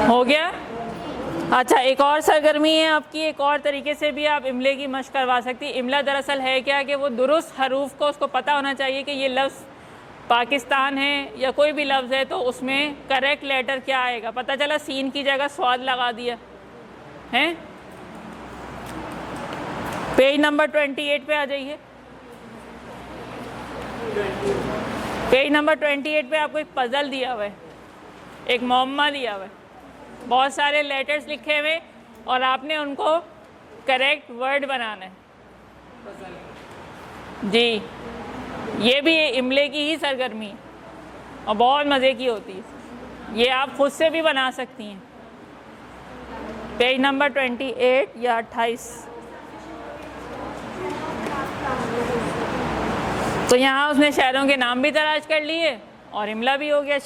हो गया। अच्छा, एक और सरगर्मी है आपकी, एक और तरीके से भी आप इमले की मशक करवा सकती है। इमला दरअसल है क्या कि वो दुरुस्त हरूफ को उसको पता होना चाहिए कि ये लफ्ज़ पाकिस्तान है या कोई भी लफ्ज़ है तो उसमें करेक्ट लेटर क्या आएगा। पता चला सीन की जगह स्वाद लगा दिया है। पेज नंबर 28 पे आ जाइए। पेज नंबर 28 पे आपको एक पजल दिया हुआ है, एक मुअम्मा दिया हुआ है, बहुत सारे लेटर्स लिखे हुए और आपने उनको करेक्ट वर्ड बनाना है। जी, ये भी इमले की ही सरगर्मी है और बहुत मज़े की होती है। ये आप खुद से भी बना सकती हैं। पेज नंबर 28 या 28। तो यहाँ उसने शहरों के नाम भी तलाश कर लिए और इमला भी हो गया,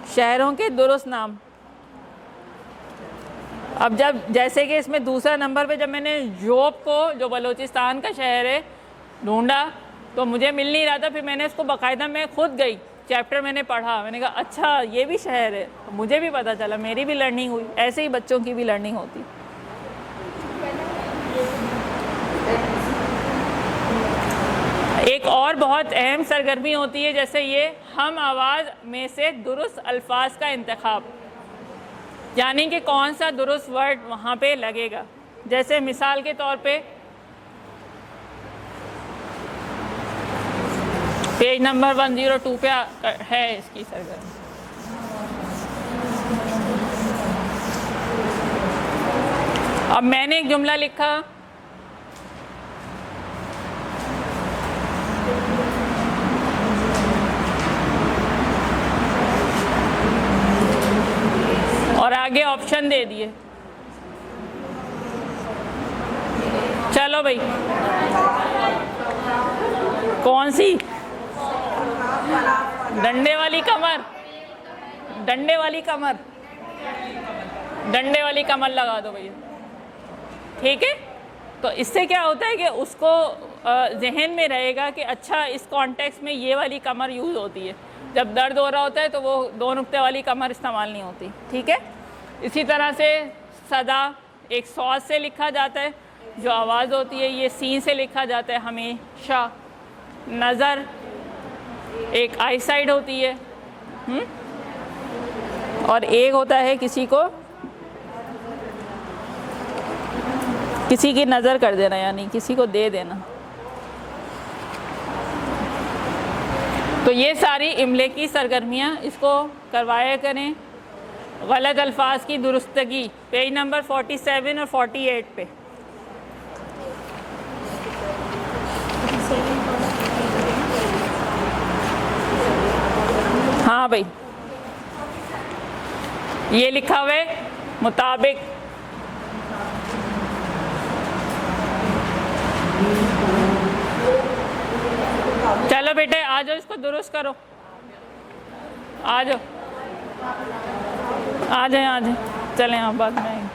शहरों के दुरुस्त नाम। अब जब जैसे कि इसमें दूसरा नंबर पे जब मैंने जोब को, जो बलूचिस्तान का शहर है, ढूंढा तो मुझे मिल नहीं रहा था। फिर मैंने इसको बाकायदा, मैं खुद गई, चैप्टर मैंने पढ़ा, मैंने कहा अच्छा ये भी शहर है, तो मुझे भी पता चला, मेरी भी लर्निंग हुई। ऐसे ही बच्चों की भी लर्निंग होती। एक और बहुत अहम सरगर्मी होती है, जैसे ये हम आवाज़ में से दुरुस्त अल्फाज का इंतखाब, यानी कि कौन सा दुरुस्त वर्ड वहाँ पे लगेगा। जैसे मिसाल के तौर पे पेज नंबर 102 पे है इसकी सरगर्मी। अब मैंने एक जुमला लिखा, और आगे ऑप्शन दे दिए। चलो भाई, कौन सी? डंडे वाली कमर, डंडे वाली कमर, डंडे वाली कमर लगा दो भैया, ठीक है। तो इससे क्या होता है कि उसको जहन में रहेगा कि अच्छा इस कॉन्टेक्स्ट में ये वाली कमर यूज़ होती है। जब दर्द हो रहा होता है तो वो 2 नुक्ते वाली कमर इस्तेमाल नहीं होती, ठीक है। इसी तरह से सदा एक सॉस से लिखा जाता है, जो आवाज़ होती है, ये सीन से लिखा जाता है हमेशा। नज़र एक आई साइड होती है, और एक होता है किसी की नज़र कर देना, यानी किसी को दे देना। तो ये सारी इमले की सरगर्मियाँ इसको करवाया करें। गलत अल्फाज की दुरुस्तगी पेज नंबर 47 और 48 पे। हाँ भाई, ये लिखा हुआ है मुताबिक। चलो बेटे आ जाओ, इसको दुरुस्त करो, आ जाओ, आ जाए, आ जाए, चलें आप बाद में आएंगे।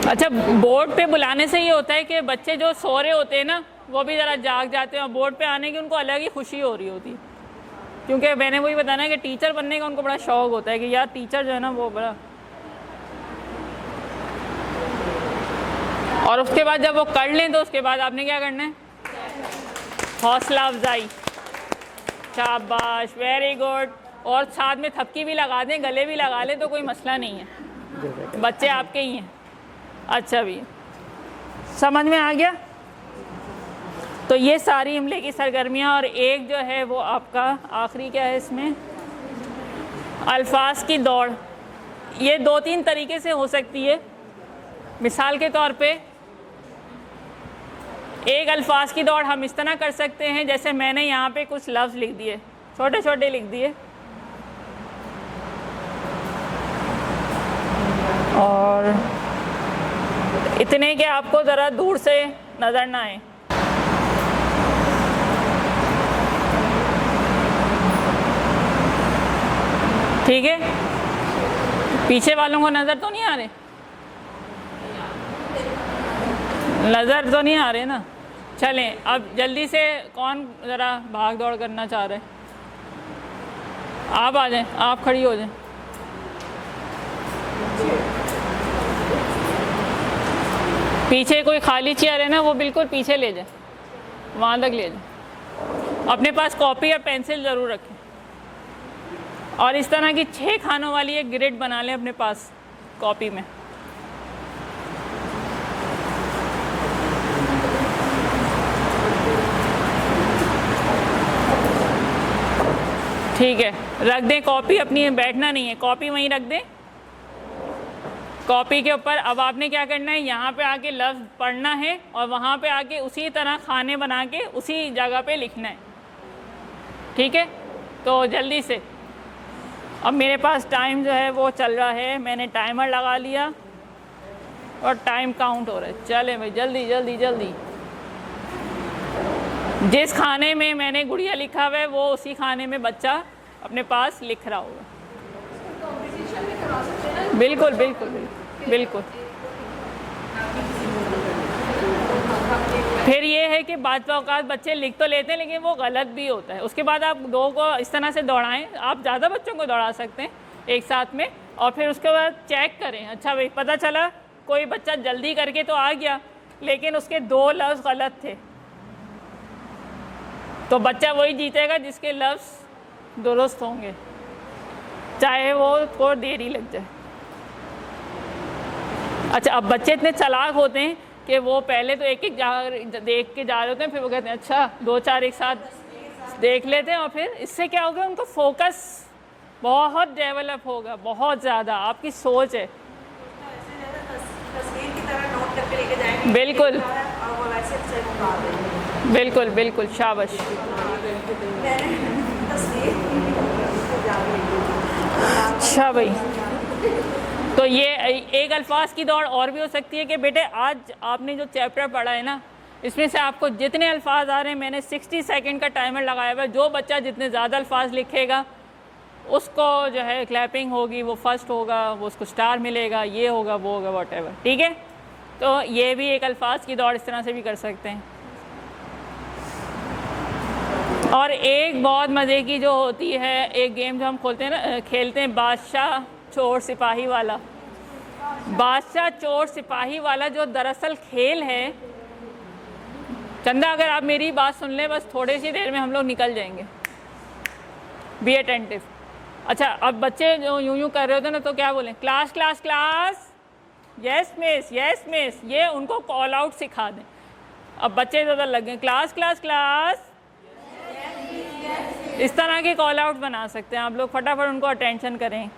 अच्छा, बोर्ड पे बुलाने से ये होता है कि बच्चे जो सो रहे होते हैं ना, वो भी ज़रा जाग जाते हैं और बोर्ड पे आने की उनको अलग ही खुशी हो रही होती है। क्योंकि मैंने वही बताना कि टीचर बनने का उनको बड़ा शौक़ होता है कि यार टीचर जो है ना वो बड़ा, और उसके बाद जब वो कर लें तो उसके बाद आपने क्या करना है? हौसला अफजाई, शाबाश, वेरी गुड। और साथ में थपकी भी लगा दें, गले भी लगा लें तो कोई मसला नहीं है, बच्चे आपके ही हैं। अच्छा भी समझ में आ गया। तो ये सारी इमले की सरगर्मियाँ, और एक जो है वो आपका आखिरी क्या है इसमें, अल्फाज की दौड़। ये 2-3 तरीके से हो सकती है। मिसाल के तौर पे एक अल्फाज की दौड़ हम इस तरह कर सकते हैं, जैसे मैंने यहाँ पे कुछ लफ्ज़ लिख दिए, छोटे छोटे लिख दिए, और इतने कि आपको ज़रा दूर से नज़र ना आए। ठीक है, पीछे वालों को नज़र तो नहीं आ रहे, नज़र तो नहीं आ रहे ना, चलें, अब जल्दी से कौन ज़रा भाग दौड़ करना चाह रहे हैं? आप आ जाएं, आप खड़ी हो जाएं। पीछे कोई खाली चेयर है ना, वो बिल्कुल पीछे ले जाए, वहाँ तक ले जाए। अपने पास कॉपी या पेंसिल ज़रूर रखें और इस तरह की 6 खानों वाली एक ग्रिड बना लें अपने पास कॉपी में। ठीक है, रख दें कॉपी अपनी, बैठना नहीं है, कॉपी वहीं रख दें। कॉपी के ऊपर अब आपने क्या करना है, यहाँ पे आके लफ्ज़ पढ़ना है और वहाँ पे आके उसी तरह खाने बना के उसी जगह पे लिखना है। ठीक है, तो जल्दी से। अब मेरे पास टाइम जो है वो चल रहा है, मैंने टाइमर लगा लिया और टाइम काउंट हो रहा है। चले भाई, जल्दी जल्दी जल्दी। जिस खाने में मैंने गुड़िया लिखा हुआ है वो उसी खाने में बच्चा अपने पास लिख रहा होगा। बिल्कुल बिल्कुल बिल्कुल बिल्कुल। फिर ये है कि बाद औक़ात बच्चे लिख तो लेते हैं लेकिन वो गलत भी होता है। उसके बाद आप 2 को इस तरह से दौड़ाएं, आप ज़्यादा बच्चों को दौड़ा सकते हैं एक साथ में, और फिर उसके बाद चेक करें। अच्छा भाई, पता चला कोई बच्चा जल्दी करके तो आ गया लेकिन उसके 2 लफ्ज़ गलत थे, तो बच्चा वही जीतेगा जिसके लफ्ज़ दुरुस्त होंगे, चाहे वो को देरी लग जाए। अच्छा, अब बच्चे इतने चालाक होते हैं कि वो पहले तो एक एक देख के जा रहे होते हैं, फिर वो कहते हैं अच्छा 2-4 एक साथ देख लेते हैं, और फिर इससे क्या होगा, उनको फोकस बहुत डेवलप होगा, बहुत ज़्यादा। आपकी सोच है। बिल्कुल बिल्कुल बिल्कुल, शाबाश। अच्छा भाई, तो ये एक अल्फाज की दौड़ और भी हो सकती है कि बेटे आज आपने जो चैप्टर पढ़ा है ना, इसमें से आपको जितने अल्फाज आ रहे हैं, मैंने 60 सेकंड का टाइमर लगाया हुआ है, जो बच्चा जितने ज़्यादा अल्फाज लिखेगा उसको जो है क्लैपिंग होगी, वो फर्स्ट होगा, वो उसको स्टार मिलेगा, ये होगा वो होगा, वॉटेवर। ठीक है, तो ये भी एक अल्फाज की दौड़ इस तरह से भी कर सकते हैं। और एक बहुत मज़े की जो होती है, एक गेम जो हम खोलते हैं ना, खेलते हैं, बादशाह चोर सिपाही वाला। बादशाह चोर सिपाही वाला जो दरअसल खेल है, चंदा अगर आप मेरी बात सुन लें, बस थोड़ी सी देर में हम लोग निकल जाएंगे। Be attentive. अच्छा, अब बच्चे जो यूं यूं कर रहे होते हैं ना, तो क्या बोलें, class class class, yes miss yes miss, ये उनको कॉल आउट सिखा दें। अब बच्चे ज़्यादा लग गए, क्लास क्लास क्लास, इस तरह के कॉल आउट बना सकते हैं आप लोग। फटाफट उनको अटेंशन करें।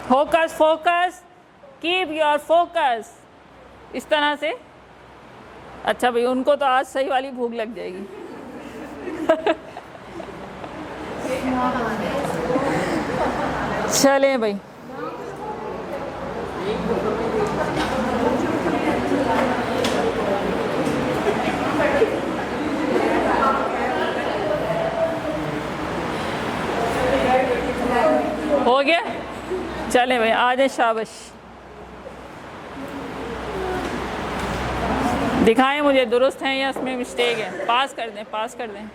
Focus focus, keep your focus, इस तरह से। अच्छा भाई, उनको तो आज सही वाली भूख लग जाएगी। चलें भाई, हो गया। चलें भाई, आ जाए, शाबाश। दिखाएं मुझे दुरुस्त हैं या इसमें मिस्टेक है। पास कर दें, पास कर दें।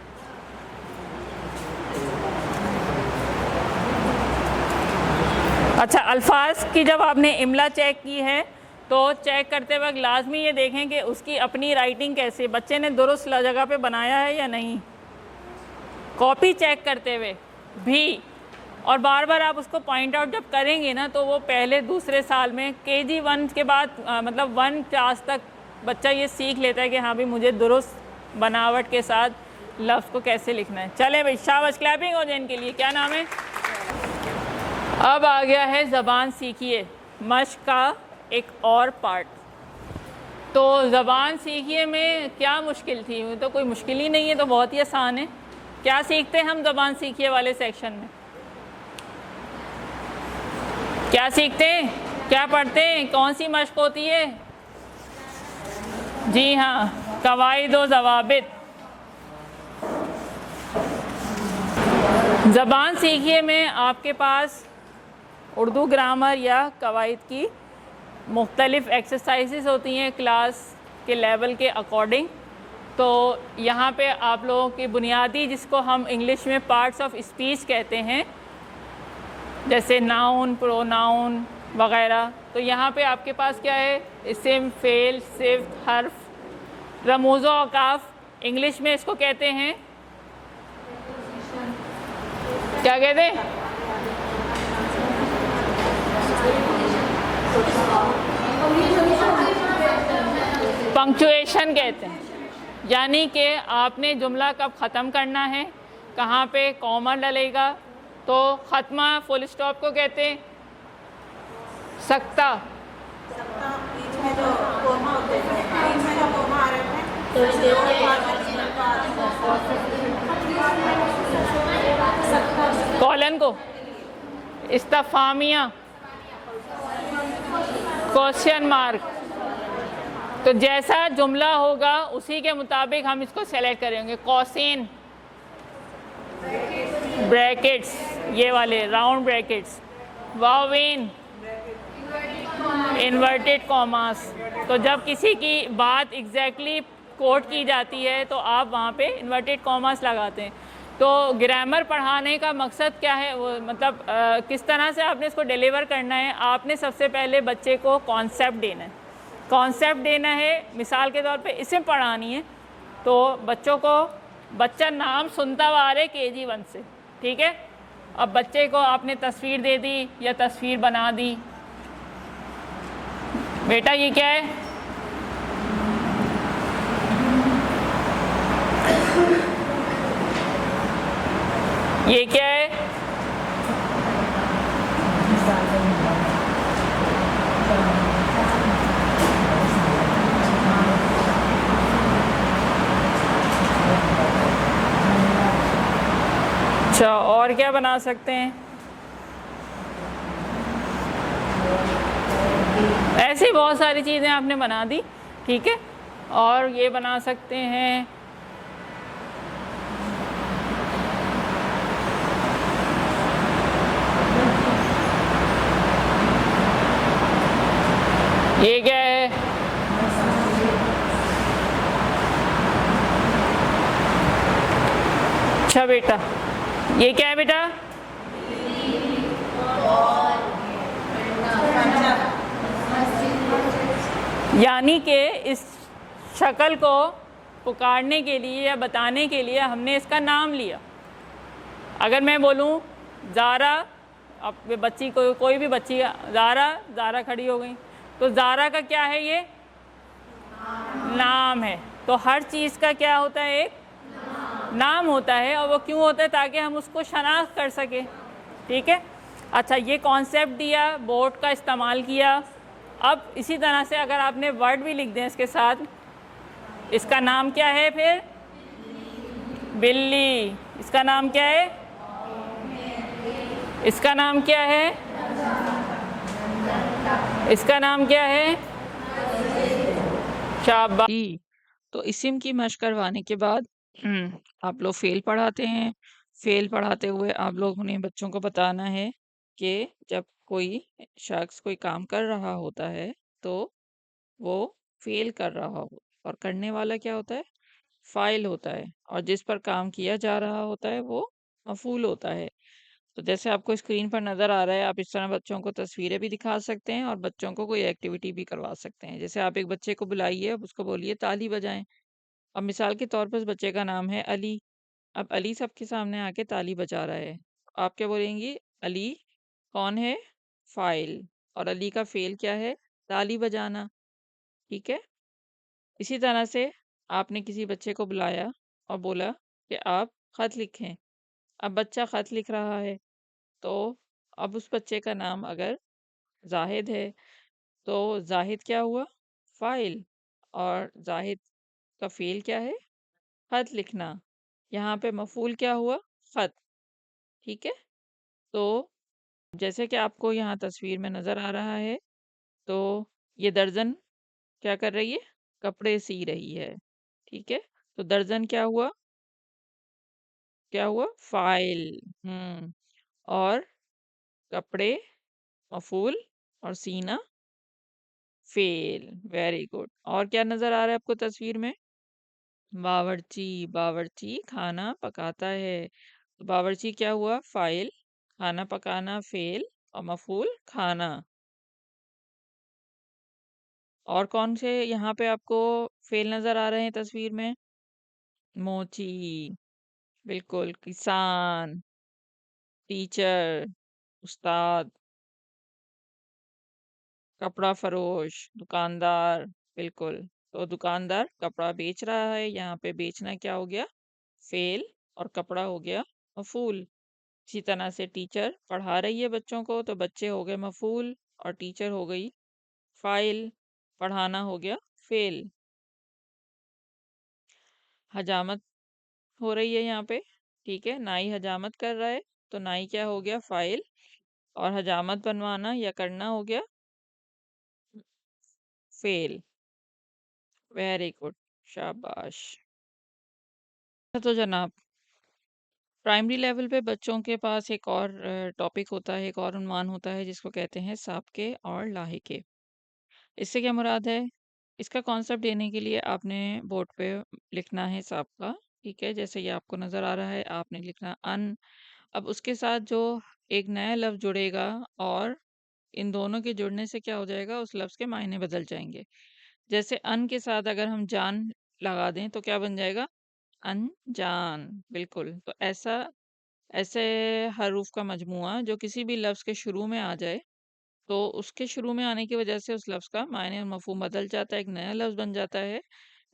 अच्छा, अल्फाज की जब आपने इमला चेक की है तो चेक करते वक्त लाजमी ये देखें कि उसकी अपनी राइटिंग कैसे, बच्चे ने दुरुस्त जगह पे बनाया है या नहीं, कॉपी चेक करते हुए भी। और बार बार आप उसको पॉइंट आउट जब करेंगे ना, तो वो पहले दूसरे साल में KG 1 के बाद मतलब 1 क्लास तक बच्चा ये सीख लेता है कि हाँ भाई, मुझे दुरुस्त बनावट के साथ लफ्ज़ को कैसे लिखना है। चले भाई, शाबाश, क्लैपिंग हो जाए इनके लिए। क्या नाम है? अब आ गया है ज़बान सीखिए, मश्क का एक और पार्ट। तो ज़बान सीखिए में क्या मुश्किल थी? तो कोई मुश्किल ही नहीं है, तो बहुत ही आसान है। क्या सीखते हैं हम ज़बान सीखिए वाले सेक्शन में? क्या सीखते हैं, क्या पढ़ते हैं, कौन सी मश्क होती है? जी हाँ, कवाइद व ज़वाबित। ज़बान सीखिए में आपके पास उर्दू ग्रामर या कवाइद की मुख्तलिफ़ एक्सरसाइजेस होती हैं क्लास के लेवल के अकॉर्डिंग। तो यहाँ पे आप लोगों की बुनियादी, जिसको हम इंग्लिश में पार्ट्स ऑफ स्पीच कहते हैं, जैसे नाउन, प्रोनाउन वगैरह, तो यहाँ पे आपके पास क्या है, इस्म, फेल, सिफ्त, हर्फ, रमूज़ व औकाफ। इंग्लिश में इसको कहते हैं, क्या कहते हैं, पंक्चुएशन कहते हैं। यानी कि आपने जुमला कब ख़त्म करना है, कहाँ पे कॉमा डलेगा, तो ख़त्मा फुल स्टॉप को कहते हैं सकता। बीच में जो कोमा होते हैं, बीच में जो कोमा आ रहे हैं, कॉलन को इस्तफामिया, क्वेश्चन मार्क। तो जैसा जुमला होगा उसी के मुताबिक हम इसको सेलेक्ट करेंगे। कौसिन, ब्रैकेट्स, ये वाले राउंड ब्रैकेट्स, वावेन, इन्वर्टेड कॉमास। तो जब किसी की बात एग्जैक्टली कोट की जाती है तो आप वहाँ पे इन्वर्टेड कॉमास लगाते हैं। तो ग्रामर पढ़ाने का मकसद क्या है, वो मतलब किस तरह से आपने इसको डिलीवर करना है। आपने सबसे पहले बच्चे को कॉन्सेप्ट देना है, कॉन्सेप्ट देना है। मिसाल के तौर पे इसे पढ़ानी है तो बच्चों को, बच्चा नाम सुनता हुआ आ रहे KG 1 से, ठीक है। अब बच्चे को आपने तस्वीर दे दी या तस्वीर बना दी, बेटा ये क्या है, ये क्या है, अच्छा और क्या बना सकते हैं, ऐसी बहुत सारी चीज़ें आपने बना दी, ठीक है। और ये बना सकते हैं, ये क्या है, अच्छा बेटा ये क्या है बेटा, यानी कि इस शक्ल को पुकारने के लिए या बताने के लिए हमने इसका नाम लिया। अगर मैं बोलूँ ज़ारा, अब बच्ची को, कोई भी बच्ची, ज़ारा खड़ी हो गई, तो ज़ारा का क्या है, ये नाम है। तो हर चीज़ का क्या होता है, एक नाम होता है। और वो क्यों होता है, ताकि हम उसको शनाख्त कर सकें, ठीक है। अच्छा ये कॉन्सेप्ट दिया, बोर्ड का इस्तेमाल किया। अब इसी तरह से अगर आपने वर्ड भी लिख दें इसके साथ, इसका नाम क्या है, फिर बिल्ली, इसका नाम क्या है, इसका नाम क्या है, इसका नाम क्या है, शाबाश। तो इस्म की मशक करवाने के बाद आप लोग फेल पढ़ाते हैं। फेल पढ़ाते हुए आप लोग उन्हें बच्चों को बताना है कि जब कोई शख्स कोई काम कर रहा होता है तो वो फेल कर रहा हो, और करने वाला क्या होता है, फाइल होता है, और जिस पर काम किया जा रहा होता है वो मफूल होता है। तो जैसे आपको स्क्रीन पर नज़र आ रहा है, आप इस तरह बच्चों को तस्वीरें भी दिखा सकते हैं और बच्चों को कोई एक्टिविटी भी करवा सकते हैं। जैसे आप एक बच्चे को बुलाइए, अब उसको बोलिए ताली बजाएं। अब मिसाल के तौर पर उस बच्चे का नाम है अली। अब अली सबके सामने आके ताली बजा रहा है, आप क्या बोलेंगी, अली कौन है, फाइल, और अली का फेल क्या है, ताली बजाना, ठीक है। इसी तरह से आपने किसी बच्चे को बुलाया और बोला कि आप खत लिखें। अब बच्चा खत लिख रहा है, तो अब उस बच्चे का नाम अगर जाहिद है तो जाहिद क्या हुआ, फाइल, और जाहिद का फेल क्या है, खत लिखना। यहाँ पे मफूल क्या हुआ, खत, ठीक है। तो जैसे कि आपको यहाँ तस्वीर में नज़र आ रहा है, तो ये दर्जन क्या कर रही है, कपड़े सी रही है, ठीक है। तो दर्जन क्या हुआ, क्या हुआ, फाइल। और कपड़े मफूल, और सीना फेल। Very good. और क्या नज़र आ रहा है आपको तस्वीर में, बावर्ची, बावर्ची खाना पकाता है। तो बावर्ची क्या हुआ? फाइल। खाना पकाना फेल। और मफूल खाना। और कौन से यहाँ पे आपको फेल नजर आ रहे हैं तस्वीर में? मोची, बिल्कुल। किसान, टीचर, उस्ताद, कपड़ा फरोश, दुकानदार, बिल्कुल। तो दुकानदार कपड़ा बेच रहा है, यहाँ पे बेचना क्या हो गया? फेल। और कपड़ा हो गया मफूल। इसी तरह से टीचर पढ़ा रही है बच्चों को, तो बच्चे हो गए मफूल और टीचर हो गई फाइल। पढ़ाना हो गया फेल। हजामत हो रही है यहाँ पे, ठीक है। नाई हजामत कर रहा है, तो नाई क्या हो गया? फाइल। और हजामत बनवाना या करना हो गया फेल। वेरी गुड, शाबाश। तो जनाब, प्राइमरी लेवल पे बच्चों के पास एक और टॉपिक होता है, एक और उन्वान होता है, जिसको कहते हैं साबके और लाहिके। इससे क्या मुराद है? इसका कॉन्सेप्ट देने के लिए आपने बोर्ड पे लिखना है साबका, ठीक है। जैसे ये आपको नज़र आ रहा है, आपने लिखना अन। अब उसके साथ जो एक नया लफ्ज़ जुड़ेगा, और इन दोनों के जुड़ने से क्या हो जाएगा? उस लफ्ज़ के मायने बदल जाएंगे। जैसे अन के साथ अगर हम जान लगा दें, तो क्या बन जाएगा? अनजान, बिल्कुल। तो ऐसा ऐसे हरूफ का मजमुआ जो किसी भी लफ्ज़ के शुरू में आ जाए, तो उसके शुरू में आने की वजह से उस लफ्ज़ का मायने और मफ़हूम बदल जाता है, एक नया लफ्ज़ बन जाता है।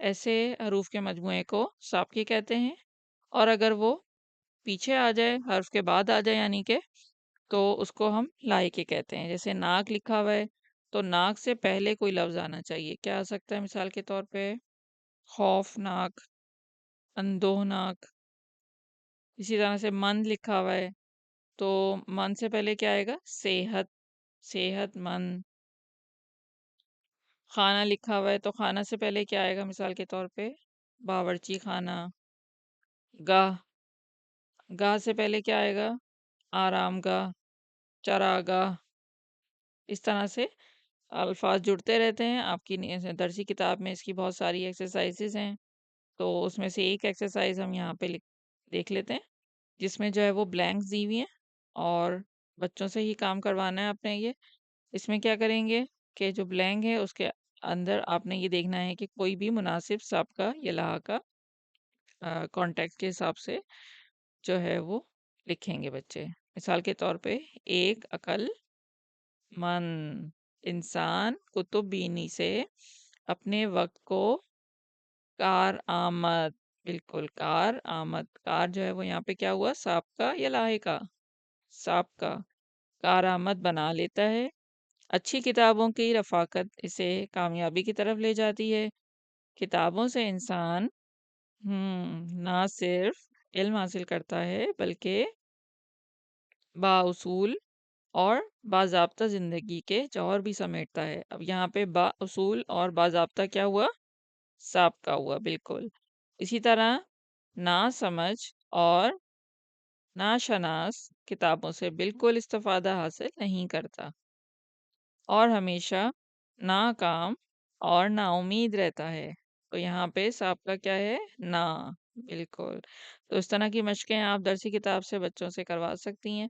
ऐसे हरूफ के मजमूए को साबके कहते हैं। और अगर वो पीछे आ जाए, हर्फ के बाद आ जाए यानी कि, तो उसको हम लायके कहते हैं। जैसे नाक लिखा हुआ है, तो नाक से पहले कोई लफ्ज़ आना चाहिए। क्या आ सकता है मिसाल के तौर पे? खौफनाक, अंदोहनाक। इसी तरह से मन लिखा हुआ है, तो मन से पहले क्या आएगा? सेहत, सेहतमंद। खाना लिखा हुआ है, तो खाना से पहले क्या आएगा मिसाल के तौर पे? बावर्ची खाना। गाह, गाह से पहले क्या आएगा? आरामगाह, चरागाह। इस तरह से अल्फाज जुड़ते रहते हैं। आपकी दरसी किताब में इसकी बहुत सारी एक्सरसाइजेज हैं, तो उसमें से एक एक्सरसाइज हम यहाँ पे देख लेते हैं, जिसमें जो है वो ब्लैंक्स दी हुई हैं, और बच्चों से ही काम करवाना है आपने ये। इसमें क्या करेंगे कि जो ब्लैंक है उसके अंदर आपने ये देखना है कि कोई भी मुनासिब सबका या लहा का कॉन्टेक्ट के हिसाब से जो है वो लिखेंगे बच्चे। मिसाल के तौर पे, एक अकल मंद इंसान कुतुब बीनी से अपने वक्त को कार आमद, बिल्कुल कार आमद। कार जो है वो यहाँ पे क्या हुआ? साबका या लाहिका? साबका। कार आमद बना लेता है। अच्छी किताबों की रफाकत इसे कामयाबी की तरफ ले जाती है। किताबों से इंसान ना सिर्फ इल्म हासिल करता है, बल्कि बाउसूल और बाज़ाब्ता ज़िंदगी के जौहर भी समेटता है। अब यहाँ पे बाउसूल और बाज़ाब्ता क्या हुआ? साबका हुआ, बिल्कुल। इसी तरह ना समझ और नाशनास किताबों से बिल्कुल इस्तिफादा हासिल नहीं करता, और हमेशा नाकाम और नाउम्मीद रहता है। तो यहाँ पे साबका क्या है? ना, बिल्कुल। तो इस तरह की मशकें आप दरसी किताब से बच्चों से करवा सकती हैं।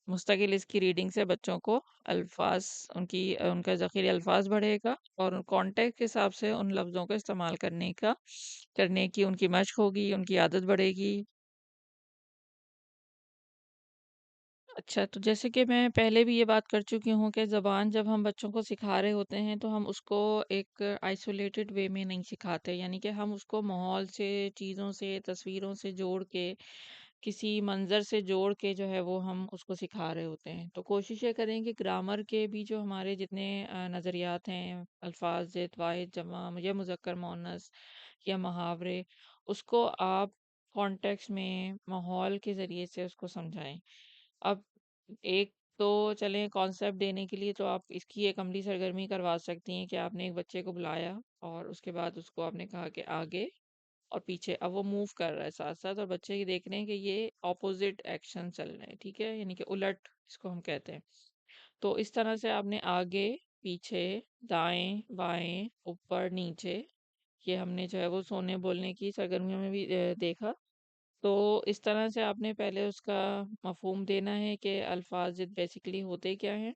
मुस्तकिल इसकी रीडिंग से बच्चों को अल्फाज, उनका ज़ख़ीरे अल्फाज बढ़ेगा, और कॉन्टेक्स्ट के हिसाब से उन लफ्ज़ों का इस्तेमाल करने की उनकी मशक होगी, उनकी आदत बढ़ेगी। अच्छा, तो जैसे कि मैं पहले भी ये बात कर चुकी हूँ कि ज़बान जब हम बच्चों को सिखा रहे होते हैं, तो हम उसको एक आइसोलेटेड वे में नहीं सिखाते, यानी कि हम उसको माहौल से, चीज़ों से, तस्वीरों से जोड़ के, किसी मंज़र से जोड़ के जो है वो हम उसको सिखा रहे होते हैं। तो कोशिश ये करें कि ग्रामर के भी जो हमारे जितने नज़रियात हैं, अल्फाज, ज़ेद, वाहिद, जमा या मुज़क्कर मुअन्नस या मुहावरे, उसको आप कॉन्टेक्स्ट में, माहौल के ज़रिए से उसको समझाएं। अब एक तो चलें कॉन्सेप्ट देने के लिए, तो आप इसकी एक अमली सरगर्मी करवा सकती हैं कि आपने एक बच्चे को बुलाया, और उसके बाद उसको आपने कहा कि आगे और पीछे। अब वो मूव कर रहा है साथ साथ, और बच्चे ये देख रहे हैं कि ये ऑपोजिट एक्शन चल रहे हैं, ठीक है, यानी कि उलट इसको हम कहते हैं। तो इस तरह से आपने आगे, पीछे, दाएं, बाएं, ऊपर, नीचे, ये हमने जो है वो सोने बोलने की सरगर्मियों में भी देखा। तो इस तरह से आपने पहले उसका मफहूम देना है कि अल्फाज जिद बेसिकली होते क्या हैं।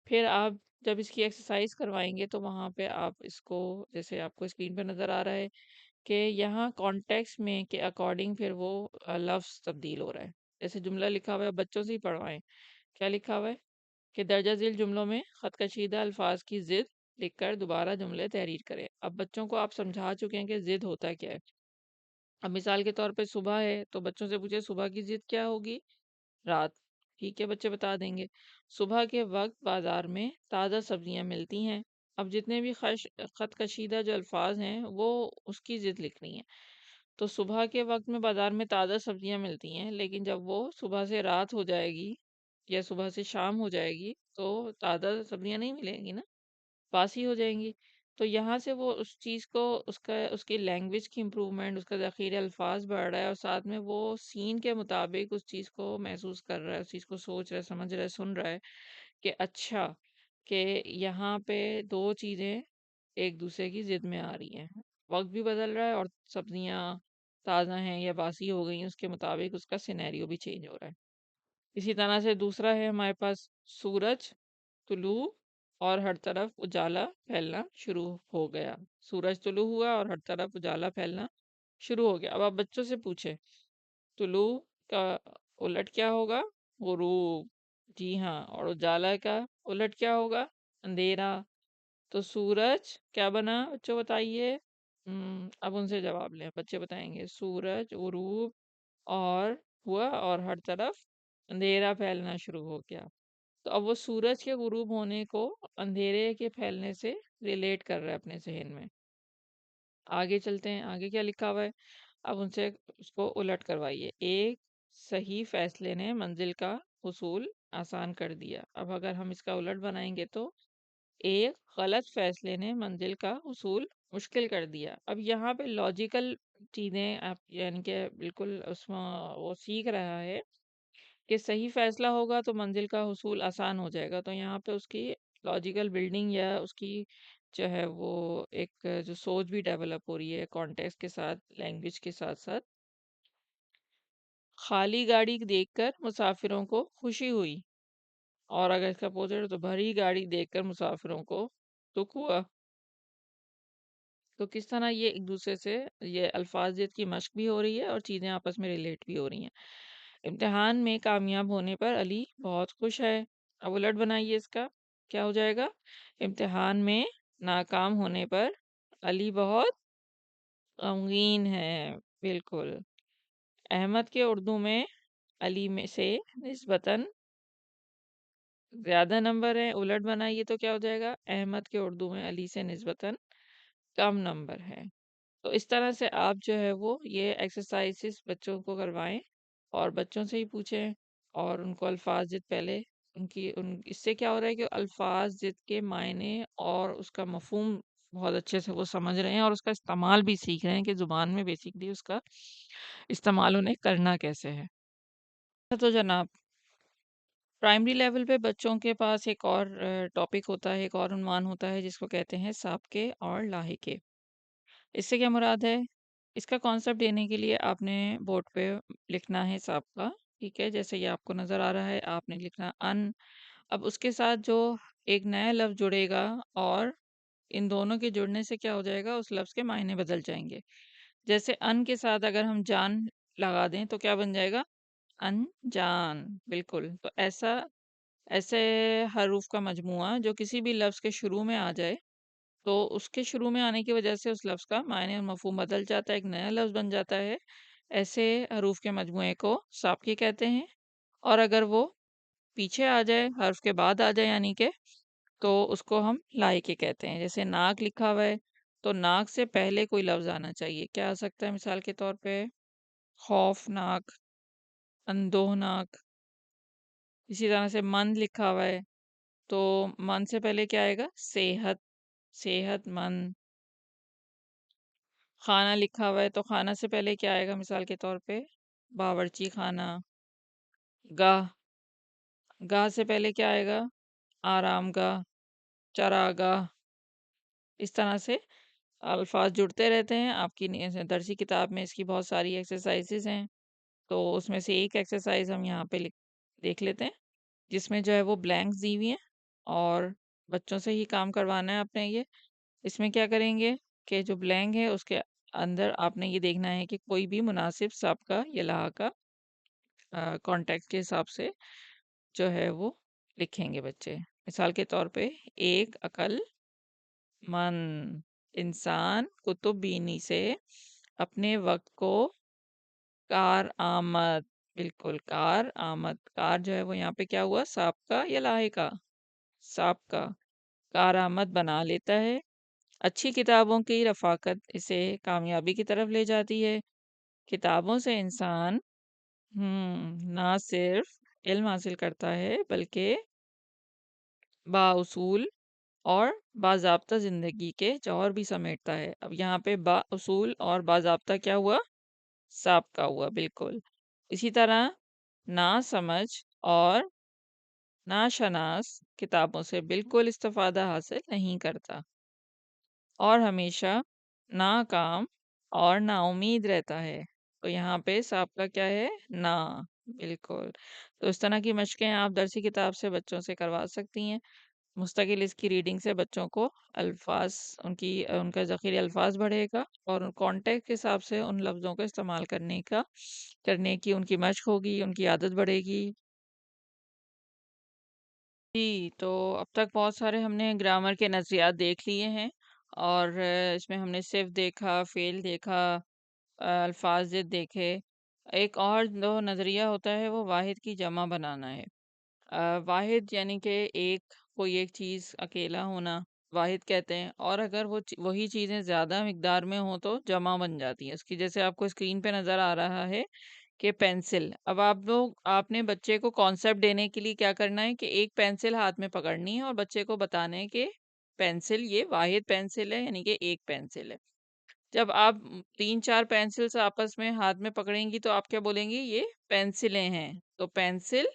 फिर आप जब इसकी एक्सरसाइज करवाएंगे तो वहाँ पे आप इसको, जैसे आपको स्क्रीन पे नज़र आ रहा है कि यहाँ कॉन्टेक्स्ट में के अकॉर्डिंग फिर वो लफ्ज़ तब्दील हो रहा है। जैसे जुमला लिखा हुआ है, बच्चों से ही पढ़वाएं। क्या लिखा हुआ है कि दर्जा झील जुमलों में ख़त कशीदा अल्फाज की ज़िद लिखकर दोबारा जुमले तहरीर करें। अब बच्चों को आप समझा चुके हैं कि ज़िद होता क्या है। अब मिसाल के तौर पे सुबह है तो बच्चों से पूछे सुबह की ज़िद क्या होगी? रात। ठीक है, बच्चे बता देंगे। सुबह के वक्त बाजार में ताज़ा सब्जियां मिलती हैं। अब जितने भी खत कशीदा जो अल्फाज हैं वो उसकी ज़िद लिखनी है। तो सुबह के वक्त में बाजार में ताज़ा सब्जियां मिलती हैं, लेकिन जब वो सुबह से रात हो जाएगी या सुबह से शाम हो जाएगी तो ताज़ा सब्जियां नहीं मिलेंगी ना, पास ही हो जाएंगी। तो यहाँ से वो उस चीज़ को, उसका उसकी लैंग्वेज की इम्प्रूवमेंट, उसका ज़ख़ीरे अल्फाज बढ़ रहा है और साथ में वो सीन के मुताबिक उस चीज़ को महसूस कर रहा है, उस चीज़ को सोच रहा है, समझ रहा है, सुन रहा है कि अच्छा, कि यहाँ पे दो चीज़ें एक दूसरे की ज़िद में आ रही हैं। वक्त भी बदल रहा है और सब्जियाँ ताज़ा हैं या बासी हो गई हैं उसके मुताबिक उसका सिनेरियो भी चेंज हो रहा है। इसी तरह से दूसरा है हमारे पास सूरज तुलू और हर तरफ उजाला फैलना शुरू हो गया। सूरज तुलू हुआ और हर तरफ उजाला फैलना शुरू हो गया। अब आप बच्चों से पूछें तुलू का उलट क्या होगा? गुरूब। जी हाँ। और उजाला का उलट क्या होगा? अंधेरा। तो सूरज क्या बना बच्चों बताइए? अब उनसे जवाब लें, बच्चे बताएंगे सूरज गुरूब और हुआ और हर तरफ अंधेरा फैलना शुरू हो गया। तो अब वो सूरज के गुरूब होने को अंधेरे के फैलने से रिलेट कर रहा है अपने जहन में। आगे चलते हैं, आगे क्या लिखा हुआ है? अब उनसे उसको उलट करवाइए। एक सही फैसले ने मंजिल का हुसूल आसान कर दिया। अब अगर हम इसका उलट बनाएंगे तो एक गलत फैसले ने मंजिल का हुसूल मुश्किल कर दिया। अब यहाँ पे लॉजिकल चीजें आप यानी कि बिल्कुल उसमें वो सीख रहा है कि सही फैसला होगा तो मंजिल का हुसूल आसान हो जाएगा। तो यहाँ पे उसकी लॉजिकल बिल्डिंग या उसकी जो है वो एक जो सोच भी डेवलप हो रही है कॉन्टेक्स्ट के साथ, लैंग्वेज के साथ साथ। खाली गाड़ी देखकर मुसाफिरों को खुशी हुई और अगर इसका अपोजिट है तो भरी गाड़ी देखकर मुसाफिरों को दुख हुआ। तो किस तरह ये एक दूसरे से ये अल्फाजियत की मश्क भी हो रही है और चीज़ें आपस में रिलेट भी हो रही हैं। इम्तिहान में कामयाब होने पर अली बहुत खुश है। अब उलट बनाइए इसका, क्या हो जाएगा? इम्तिहान में नाकाम होने पर अली बहुत गमगीन है। बिल्कुल। अहमद के उर्दू में अली में से निस्बतन ज्यादा नंबर है। उलट बनाइए तो क्या हो जाएगा? अहमद के उर्दू में अली से निस्बतन कम नंबर है। तो इस तरह से आप जो है वो ये एक्सरसाइजेस बच्चों को करवाएं और बच्चों से ही पूछें और उनको अल्फाज जिद पहले उनकी उन इससे क्या हो रहा है कि अल्फाज जिद के मायने और उसका मफहूम बहुत अच्छे से वो समझ रहे हैं और उसका इस्तेमाल भी सीख रहे हैं कि ज़ुबान में बेसिकली उसका इस्तेमाल उन्हें करना कैसे है। तो जनाब, प्राइमरी लेवल पे बच्चों के पास एक और टॉपिक होता है, एक और उन्वान होता है जिसको कहते हैं साबके और लाहिके। इससे क्या मुराद है? इसका कॉन्सेप्ट देने के लिए आपने बोर्ड पे लिखना है साबका। ठीक है, जैसे ये आपको नज़र आ रहा है आपने लिखना अन। अब उसके साथ जो एक नया लफ्ज़ जुड़ेगा और इन दोनों के जुड़ने से क्या हो जाएगा, उस लफ्ज़ के मायने बदल जाएंगे। जैसे अन के साथ अगर हम जान लगा दें तो क्या बन जाएगा? अनजान। बिल्कुल। तो ऐसा ऐसे हरूफ का मजमुआ जो किसी भी लफ्ज़ के शुरू में आ जाए तो उसके शुरू में आने की वजह से उस लफ्ज़ का मायने और मफ़हूम बदल जाता है, एक नया लफ्ज़ बन जाता है। ऐसे हरूफ के मजमूए को साबके कहते हैं। और अगर वो पीछे आ जाए, हर्फ के बाद आ जाए यानी कि, तो उसको हम लाइके कहते हैं। जैसे नाक लिखा हुआ है तो नाक से पहले कोई लफ्ज़ आना चाहिए। क्या आ सकता है मिसाल के तौर पे? खौफनाक, अंदोहनाक। इसी तरह से मन लिखा हुआ है तो मन से पहले क्या आएगा? सेहत, सेहतमंद। खाना लिखा हुआ है तो खाना से पहले क्या आएगा मिसाल के तौर पे? बावर्ची खाना। गाह, गाह से पहले क्या आएगा? आरामगाह, चरागाह। इस तरह से अल्फाज जुड़ते रहते हैं आपकी दरसी किताब में। इसकी बहुत सारी एक्सरसाइजेज हैं, तो उसमें से एक एक्सरसाइज हम यहाँ पे देख लेते हैं, जिसमें जो है वो ब्लैंक्स दी हुई हैं और बच्चों से ही काम करवाना है आपने ये। इसमें क्या करेंगे कि जो ब्लैंक है उसके अंदर आपने ये देखना है कि कोई भी मुनासिब साब का या लहा का कॉन्टेक्ट के हिसाब से जो है वो लिखेंगे बच्चे। मिसाल के तौर पे, एक अक्लमंद इंसान कुतुब बीनी से अपने वक्त को कार आमद, बिल्कुल कार आमद, कार जो है वो यहाँ पे क्या हुआ, साब का या लाहे का, साब का, कार आमद बना लेता है। अच्छी किताबों की रफाकत इसे कामयाबी की तरफ ले जाती है। किताबों से इंसान ना सिर्फ इल्म हासिल करता है बल्कि बाउसूल और बाज़ाब्ता ज़िंदगी के जौहर भी समेटता है। अब यहाँ पे बाउसूल और बाज़ाब्ता क्या हुआ, साबका हुआ, बिल्कुल। इसी तरह ना समझ और नाशनास किताबों से बिल्कुल इस्तिफादा हासिल नहीं करता और हमेशा नाकाम और नाउम्मीद रहता है। तो यहाँ पे साबका क्या है, ना, बिल्कुल। तो इस तरह की मशकें आप दरसी किताब से बच्चों से करवा सकती हैं। मुस्तकिल इसकी रीडिंग से बच्चों को अल्फाज, उनका ज़ख़ीरे अल्फाज बढ़ेगा और कॉन्टेक्ट के हिसाब से उन लफ्ज़ों का इस्तेमाल करने की उनकी मशक होगी, उनकी आदत बढ़ेगी। जी, तो अब तक बहुत सारे हमने ग्रामर के नज़रियात देख लिए हैं और इसमें हमने सिर्फ देखा, फ़ेल देखा, अल्फाज देखे। एक और जो नज़रिया होता है वो वाहिद की जमा बनाना है। वाहिद यानी कि कोई एक चीज़ अकेला होना वाहिद कहते हैं, और अगर वही चीज़ें ज़्यादा मिकदार में हो तो जमा बन जाती है उसकी। जैसे आपको स्क्रीन पे नज़र आ रहा है कि पेंसिल। अब आपने बच्चे को कॉन्सेप्ट देने के लिए क्या करना है कि एक पेंसिल हाथ में पकड़नी है और बच्चे को बताना है कि पेंसिल ये वाहिद पेंसिल है, यानी कि एक पेंसिल है। जब आप 3-4 पेंसिल्स आपस में हाथ में पकड़ेंगी तो आप क्या बोलेंगी, ये पेंसिलें हैं। तो पेंसिल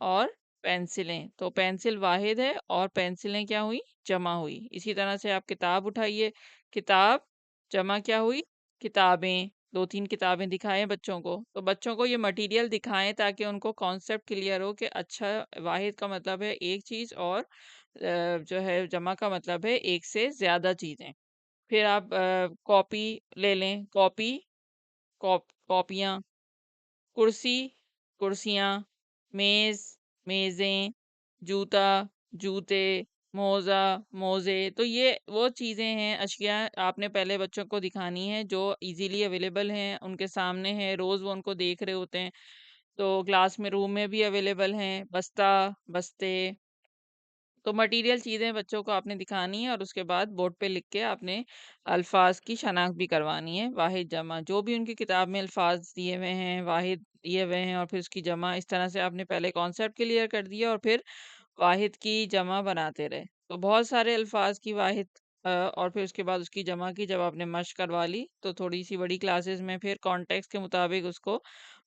और पेंसिलें, तो पेंसिल वाहिद है और पेंसिलें क्या हुई, जमा हुई। इसी तरह से आप किताब उठाइए, किताब जमा क्या हुई, किताबें। 2-3 किताबें दिखाएं बच्चों को, तो बच्चों को ये मटेरियल दिखाएं ताकि उनको कॉन्सेप्ट क्लियर हो कि अच्छा, वाहिद का मतलब है एक चीज़ और जो है जमा का मतलब है एक से ज़्यादा चीज़ें। फिर आप कॉपी ले लें, कॉपियाँ, कुर्सी, कुर्सियाँ, मेज़, मेज़ें, जूता, जूते, मोज़ा, मोज़े। तो ये वो चीज़ें हैं, अशिया आपने पहले बच्चों को दिखानी है जो इज़िली अवेलेबल हैं, उनके सामने है, रोज़ वो उनको देख रहे होते हैं। तो क्लास में, रूम में भी अवेलेबल हैं, बस्ता, बस्ते। तो मटेरियल चीज़ें बच्चों को आपने दिखानी है और उसके बाद बोर्ड पे लिख के आपने अल्फाज की शनाख्त भी करवानी है, वाहिद जमा जो भी उनकी किताब में अल्फाज दिए हुए हैं, वाहिद दिए हुए हैं और फिर उसकी जमा। इस तरह से आपने पहले कॉन्सेप्ट क्लियर कर दिया और फिर वाहिद की जमा बनाते रहे। तो बहुत सारे अल्फाज की वाहिद और फिर उसके बाद उसकी जमा की जब आपने मश्क करवा ली तो थोड़ी सी बड़ी क्लासेस में फिर कॉन्टेक्स्ट के मुताबिक उसको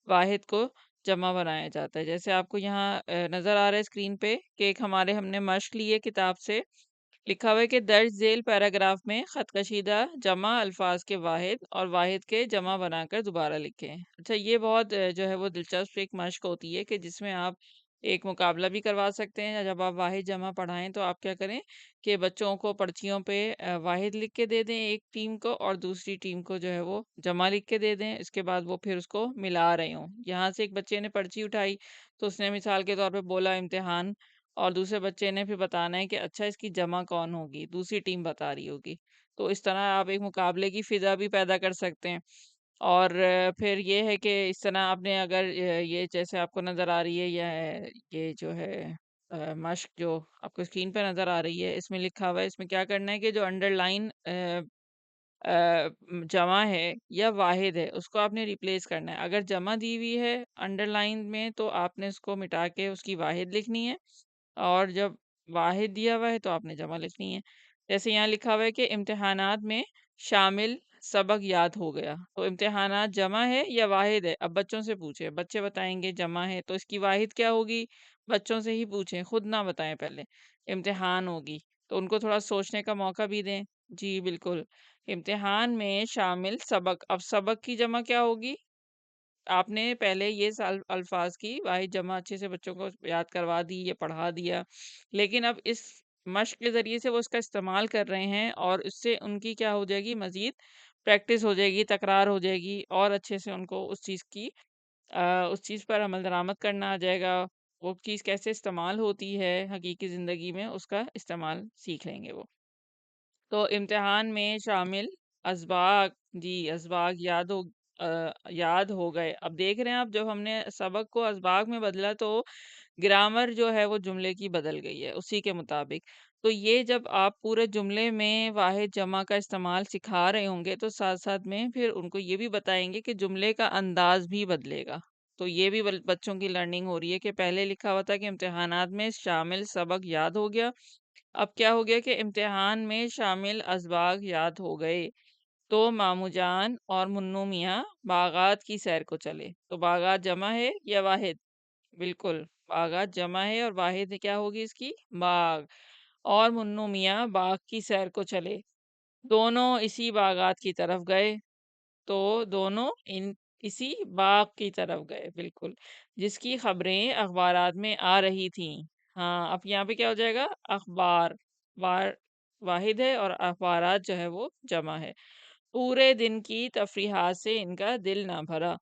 वाहिद को जमा बनाया जाता है। जैसे आपको यहाँ नज़र आ रहा है स्क्रीन पे कि एक हमने मश्क ली है किताब से। लिखा हुआ है कि दर्ज झेल पैराग्राफ में खत कशीदा जमा अल्फाज के वाहिद और वाहिद के जमा बनाकर दोबारा लिखें। अच्छा, ये बहुत जो है वो दिलचस्प एक मश्क होती है कि जिसमें आप एक मुकाबला भी करवा सकते हैं। जब आप वाहिद जमा पढ़ाएं तो आप क्या करें कि बच्चों को पर्चियों पे वाहिद लिख के दे दें एक टीम को, और दूसरी टीम को जो है वो जमा लिख के दे दें। इसके बाद वो फिर उसको मिला रहे हों। यहाँ से एक बच्चे ने पर्ची उठाई तो उसने मिसाल के तौर पे बोला इम्तिहान, और दूसरे बच्चे ने फिर बताना है कि अच्छा इसकी जमा कौन होगी, दूसरी टीम बता रही होगी। तो इस तरह आप एक मुकाबले की फिजा भी पैदा कर सकते हैं। और फिर ये है कि इस तरह आपने अगर ये जैसे आपको नज़र आ रही है, ये जो है मश्क जो आपको स्क्रीन पे नज़र आ रही है, इसमें लिखा हुआ है, इसमें क्या करना है कि जो अंडरलाइन जमा है या वाहिद है उसको आपने रिप्लेस करना है। अगर जमा दी हुई है अंडरलाइन में तो आपने उसको मिटा के उसकी वाहिद लिखनी है, और जब वाहिद दिया हुआ है तो आपने जमा लिखनी है। जैसे यहाँ लिखा हुआ है कि इम्तिहानात में शामिल सबक याद हो गया, तो इम्तिहानात जमा है या वाहिद है, अब बच्चों से पूछे, बच्चे बताएंगे जमा है, तो इसकी वाहिद क्या होगी, बच्चों से ही पूछें, खुद ना बताएं पहले। इम्तिहान होगी, तो उनको थोड़ा सोचने का मौका भी दें। जी बिल्कुल। इम्तिहान में शामिल सबक। अब सबक की जमा क्या होगी? आपने पहले ये साल अल्फाज की वाहिद जमा अच्छे से बच्चों को याद करवा दी, ये पढ़ा दिया, लेकिन अब इस मश्क के ज़रिए से वो इसका इस्तेमाल कर रहे हैं और इससे उनकी क्या हो जाएगी, मज़ीद प्रैक्टिस हो जाएगी, तकरार हो जाएगी और अच्छे से उनको उस चीज़ पर अमल दरामद करना आ जाएगा। वो चीज़ कैसे इस्तेमाल होती है हकीकी ज़िंदगी में, उसका इस्तेमाल सीख लेंगे वो। तो इम्तिहान में शामिल असबाक, जी असबाक याद हो गए। अब देख रहे हैं आप, जब हमने सबक को असबाक में बदला तो ग्रामर जो है वो जुमले की बदल गई है उसी के मुताबिक। तो ये जब आप पूरे जुमले में वाहिद जमा का इस्तेमाल सिखा रहे होंगे तो साथ साथ में फिर उनको ये भी बताएंगे कि जुमले का अंदाज भी बदलेगा। तो ये भी बच्चों की लर्निंग हो रही है कि पहले लिखा हुआ था कि इम्तिहानात में शामिल सबक याद हो गया, अब क्या हो गया कि इम्तिहान में शामिल असबाग याद हो गए। तो मामू जान और मुन्नू मियाँ बागात की सैर को चले। तो बागात जमा है या वाहिद? बिल्कुल, बागात जमा है और वाहिद क्या होगी इसकी? बाग। और मुन्नू मियाँ बाग की सैर को चले। दोनों इसी बागात की तरफ गए। तो दोनों इन इसी बाग की तरफ गए, बिल्कुल, जिसकी खबरें अखबारात में आ रही थीं। हाँ, अब यहाँ पे क्या हो जाएगा? अखबार, वार वाहिद है और अखबारात जो है वो जमा है। पूरे दिन की तफरीहात से इनका दिल ना भरा।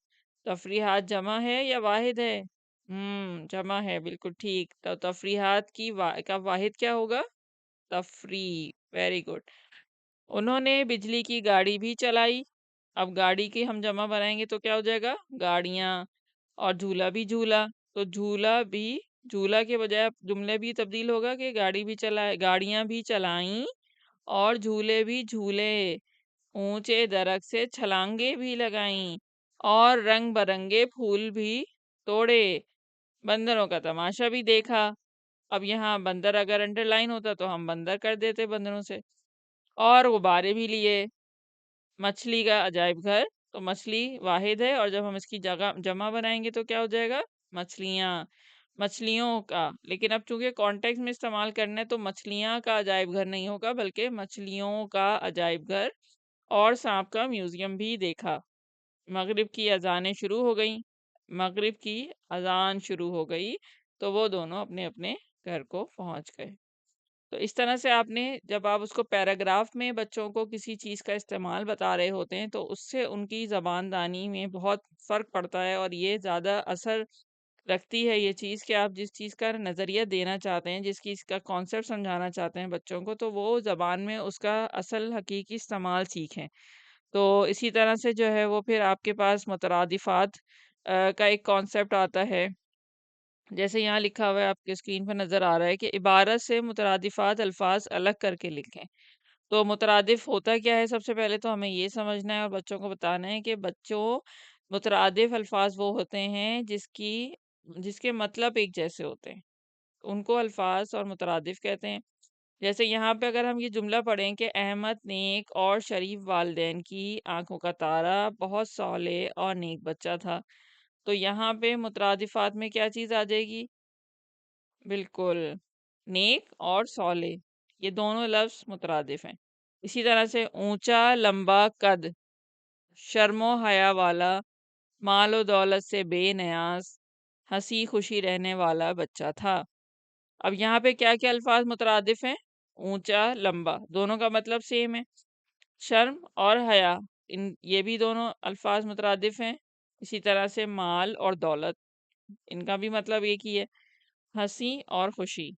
तफरीहात जमा है या वाहिद है? जमा है, बिल्कुल ठीक। तो तफरीहात का वाहिद क्या होगा? तफरी। Very good. उन्होंने बिजली की गाड़ी भी चलाई। अब गाड़ी की हम जमा बनाएंगे तो क्या हो जाएगा? गाड़ियाँ। और झूला भी झूला। तो झूला के बजाय अब जुमले भी तब्दील होगा कि गाड़ियाँ भी चलाईं और झूले भी झूले। ऊंचे दरख्त से छलांगे भी लगाईं और रंग बरंगे फूल भी तोड़े। बंदरों का तमाशा भी देखा। अब यहाँ बंदर अगर अंडरलाइन होता तो हम बंदर कर देते बंदरों से। और गुब्बारे भी लिए। मछली का अजायब घर। तो मछली वाहिद है और जब हम इसकी जगह जमा बनाएंगे तो क्या हो जाएगा? मछलियाँ। मछलियों का, लेकिन अब चूंकि कॉन्टेक्स्ट में इस्तेमाल करना है तो मछलियाँ का अजायब घर नहीं होगा बल्कि मछलियों का अजायब घर। और सांप का म्यूजियम भी देखा। मगरिब की अजानें शुरू हो गई। मगरिब की अजान शुरू हो गई तो वो दोनों अपने अपने घर को पहुंच गए। तो इस तरह से आपने, जब आप उसको पैराग्राफ में बच्चों को किसी चीज़ का इस्तेमाल बता रहे होते हैं तो उससे उनकी ज़बानदानी में बहुत फ़र्क पड़ता है और ये ज़्यादा असर रखती है ये चीज़ कि आप जिस चीज़ का नज़रिया देना चाहते हैं, जिस चीज़ का कॉन्सेप्ट समझाना चाहते हैं बच्चों को, तो वो ज़बान में उसका असल हकीकी इस्तेमाल सीखें। तो इसी तरह से जो है वो फिर आपके पास मुतरादिफ़ात का एक कॉन्सेप्ट आता है। जैसे यहाँ लिखा हुआ है, आपके स्क्रीन पर नज़र आ रहा है कि इबारत से मुतरादिफ़ात अल्फाज अलग करके लिखें। तो मुतरादिफ होता क्या है? सबसे पहले तो हमें ये समझना है और बच्चों को बताना है कि बच्चों, मुतरादिफ अल्फाज वो होते हैं जिसके मतलब एक जैसे होते हैं, उनको अल्फाज और मुतरादिफ कहते हैं। जैसे यहाँ पे अगर हम ये जुमला पढ़ें कि अहमद नेक और शरीफ वालदेन की आंखों का तारा, बहुत सौले और नेक बच्चा था। तो यहाँ पे मुतरादिफात में क्या चीज़ आ जाएगी? बिल्कुल, नेक और सौले, ये दोनों लफ्ज मुतरादिफ हैं। इसी तरह से ऊंचा लंबा कद, शर्मो हया वाला, मालो दौलत से बेनियाज, हंसी खुशी रहने वाला बच्चा था। अब यहाँ पे क्या क्या अल्फाज मुतरादिफ हैं? ऊंचा लंबा, दोनों का मतलब सेम है। शर्म और हया, इन ये भी दोनों अल्फाज मुतरादिफ हैं। इसी तरह से माल और दौलत, इनका भी मतलब एक ही है। हंसी और खुशी।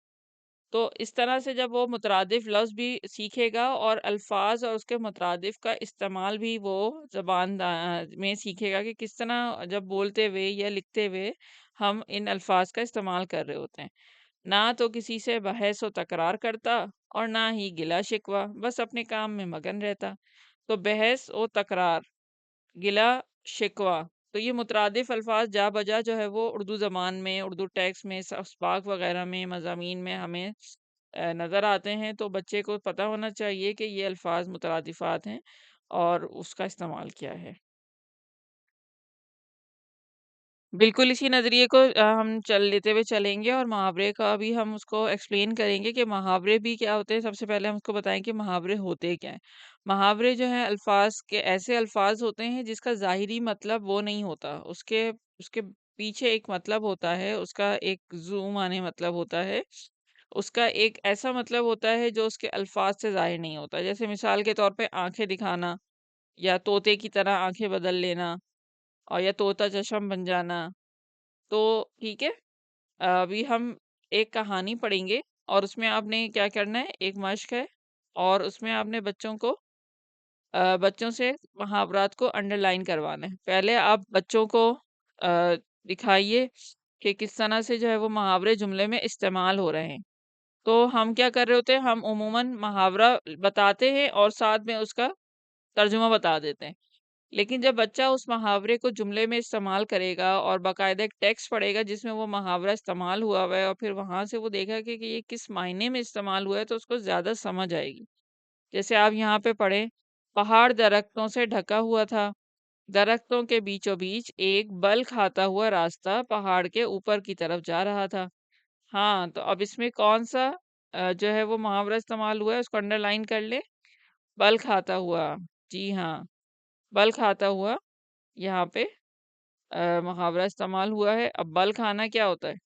तो इस तरह से जब वो मुतरादिफ लफ्ज़ भी सीखेगा और अल्फाज और उसके मुतरादिफ का इस्तेमाल भी वो में सीखेगा कि किस तरह जब बोलते हुए या लिखते हुए हम इन अल्फाज का इस्तेमाल कर रहे होते हैं। ना तो किसी से बहस व तकरार करता और ना ही गिला शिकवा, बस अपने काम में मगन रहता। तो बहस और तकरार, गिला शिकवा, तो ये मुतरादिफ अल्फाज जा बजा जो है वो उर्दू ज़बान में, उर्दू टेक्स्ट में, असबाक वगैरह में, मज़ामीन में हमें नज़र आते हैं। तो बच्चे को पता होना चाहिए कि ये अल्फाज मुतरादिफात हैं और उसका इस्तेमाल क्या है। बिल्कुल इसी नज़रिए को हम चल लेते हुए चलेंगे और मुहावरे का भी हम उसको एक्सप्लेन करेंगे कि मुहावरे भी क्या होते हैं। सबसे पहले हम उसको बताएं कि मुहावरे होते क्या हैं। मुहावरे जो हैं अल्फाज के ऐसे अल्फाज होते हैं जिसका ज़ाहिरी मतलब वो नहीं होता, उसके उसके पीछे एक मतलब होता है, उसका एक जू माने मतलब होता है, उसका एक ऐसा मतलब होता है जो उसके अल्फाज से ज़ाहिर नहीं होता। जैसे मिसाल के तौर पे आंखें दिखाना, या तोते की तरह आंखें बदल लेना, और या तोता चशम बन जाना। तो ठीक है, अभी हम एक कहानी पढ़ेंगे और उसमें आपने क्या करना है, एक मश्क है, और उसमें आपने बच्चों से मुहावरात को अंडरलाइन करवाना है। पहले आप बच्चों को दिखाइए कि किस तरह से जो है वो मुहावरे जुमले में इस्तेमाल हो रहे हैं। तो हम क्या कर रहे होते हैं, हम उमूमन मुहावरा बताते हैं और साथ में उसका तर्जुमा बता देते हैं। लेकिन जब बच्चा उस मुहावरे को जुमले में इस्तेमाल करेगा और बाकायदा एक टेक्स्ट पढ़ेगा जिसमें वो मुहावरा इस्तेमाल हुआ हुआ है, और फिर वहां से वो देखा कि ये किस मायने में इस्तेमाल हुआ है, तो उसको ज्यादा समझ आएगी। जैसे आप यहाँ पे पढ़ें, पहाड़ दरख्तों से ढका हुआ था, दरख्तों के बीचों बीच एक बल खाता हुआ रास्ता पहाड़ के ऊपर की तरफ जा रहा था। हाँ, तो अब इसमें कौन सा जो है वो मुहावरा इस्तेमाल हुआ है, उसको अंडरलाइन कर ले। बल खाता हुआ, जी हाँ, बल खाता हुआ यहाँ पे मुहावरा इस्तेमाल हुआ है। अब बल खाना क्या होता है?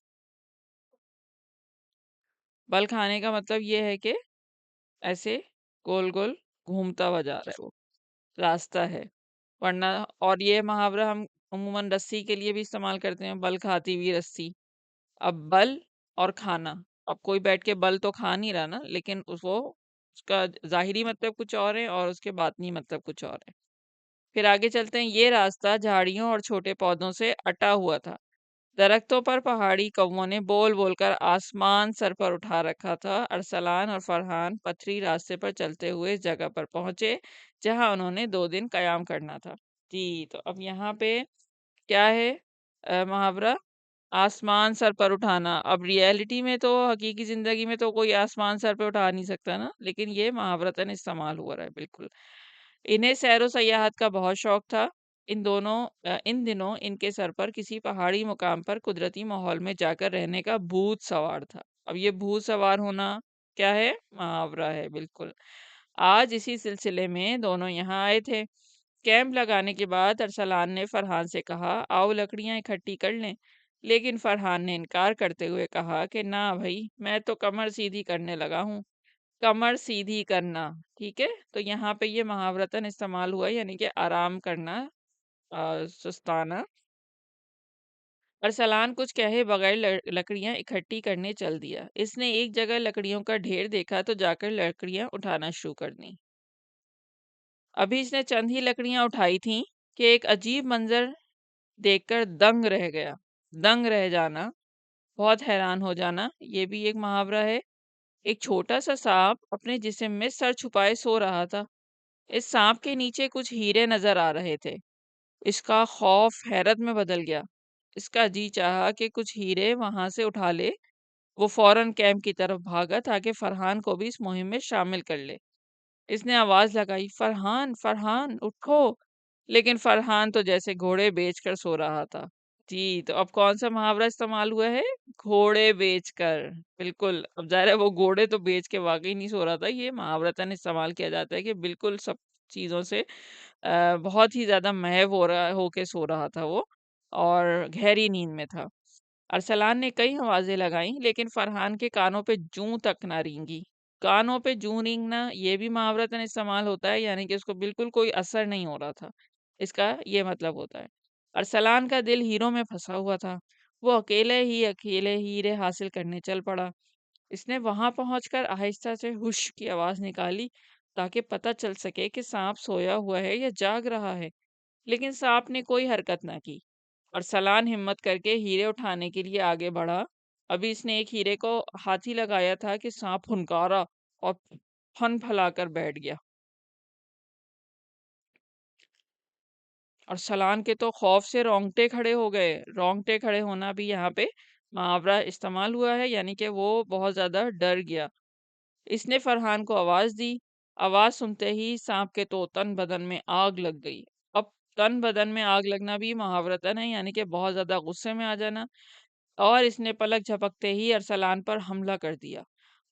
बल खाने का मतलब ये है कि ऐसे गोल गोल घूमता हुआ जा रहा है, वो रास्ता है। वरना, और ये मुहावरा हम अमूमन रस्सी के लिए भी इस्तेमाल करते हैं, बल खाती हुई रस्सी। अब बल और खाना, अब कोई बैठ के बल तो खा नहीं रहा ना, लेकिन उसका जाहिरी मतलब कुछ और है और उसके बातनी मतलब कुछ और है। फिर आगे चलते हैं। ये रास्ता झाड़ियों और छोटे पौधों से अटा हुआ था। दरख्तों पर पहाड़ी कौवों ने बोल बोलकर आसमान सर पर उठा रखा था। अरसलान और फरहान पथरी रास्ते पर चलते हुए इस जगह पर पहुंचे जहां उन्होंने 2 दिन कयाम करना था। जी, तो अब यहाँ पे क्या है, मुहावरा आसमान सर पर उठाना। अब रियलिटी में तो, हकीकी जिंदगी में तो कोई आसमान सर पे उठा नहीं सकता ना, लेकिन ये मुहावरतन इस्तेमाल हुआ रहा है बिल्कुल। इन्हें सैरो सयाहत का बहुत शौक था। इन दिनों इनके सर पर किसी पहाड़ी मुकाम पर कुदरती माहौल में जाकर रहने का भूत सवार था। अब ये भूत सवार होना क्या है, मुहावरा है बिल्कुल। आज इसी सिलसिले में दोनों यहाँ आए थे। कैंप लगाने के बाद अरसलान ने फरहान से कहा, आओ लकड़ियां इकट्ठी कर लें। लेकिन फरहान ने इनकार करते हुए कहा कि ना भाई, मैं तो कमर सीधी करने लगा हूँ। कमर सीधी करना, ठीक है, तो यहाँ पे ये मुहावरतन इस्तेमाल हुआ है, यानी कि आराम करना, सुस्ताना। अरसलान कुछ कहे बगैर लकड़ियां इकट्ठी करने चल दिया। इसने एक जगह लकड़ियों का ढेर देखा तो जाकर लकड़ियां उठाना शुरू कर दी। अभी इसने चंद ही लकड़ियां उठाई थीं कि एक अजीब मंजर देखकर दंग रह गया। दंग रह जाना, बहुत हैरान हो जाना, ये भी एक मुहावरा है। एक छोटा सा सांप अपने जिस्म में सर छुपाए सो रहा था। इस सांप के नीचे कुछ हीरे नजर आ रहे थे। इसका खौफ हैरत में बदल गया। इसका जी चाहा कि कुछ हीरे वहां से उठा ले। वो फौरन कैंप की तरफ भागा ताकि फरहान को भी इस मुहिम में शामिल कर ले। इसने आवाज लगाई, फरहान फरहान उठो। लेकिन फरहान तो जैसे घोड़े बेचकर सो रहा था। जी, तो अब कौन सा मुहावरा इस्तेमाल हुआ है, घोड़े बेचकर। बिल्कुल, अब जाहिर है वो घोड़े तो बेच के वाकई नहीं सो रहा था, ये मुहावरतन इस्तेमाल किया जाता है कि बिल्कुल सब चीजों से बहुत ही ज्यादा महव हो रहा होके सो रहा था वो, और गहरी नींद में था। अरसलान ने कई आवाजें लगाईं, लेकिन फरहान के कानों पे जूं तक ना रेंगी। कानों पे जूं रेंगना ये भी मुहावरतन इस्तेमाल होता है, यानी कि उसको बिल्कुल कोई असर नहीं हो रहा था। इसका ये मतलब होता है। अरसलान का दिल हीरों में फंसा हुआ था। वो अकेले हीरे हासिल करने चल पड़ा। इसने वहां पहुंचकर आहिस्ता से हुश की आवाज निकाली ताकि पता चल सके कि सांप सोया हुआ है या जाग रहा है। लेकिन सांप ने कोई हरकत ना की। और सलान हिम्मत करके हीरे उठाने के लिए आगे बढ़ा। अभी इसने एक हीरे को हाथ ही लगाया था कि सांप फुनकारा और फन फैलाकर बैठ गया। और सलान के तो खौफ से रोंगटे खड़े हो गए। रोंगटे खड़े होना भी यहाँ पे मुहावरा इस्तेमाल हुआ है, यानी कि वो बहुत ज्यादा डर गया। इसने फरहान को आवाज दी। आवाज सुनते ही सांप के तो तन बदन में आग लग गई। अब तन बदन में आग लगना भी महावरतन है, यानी कि बहुत ज्यादा गुस्से में आ जाना। और इसने पलक झपकते ही अरसलान पर हमला कर दिया।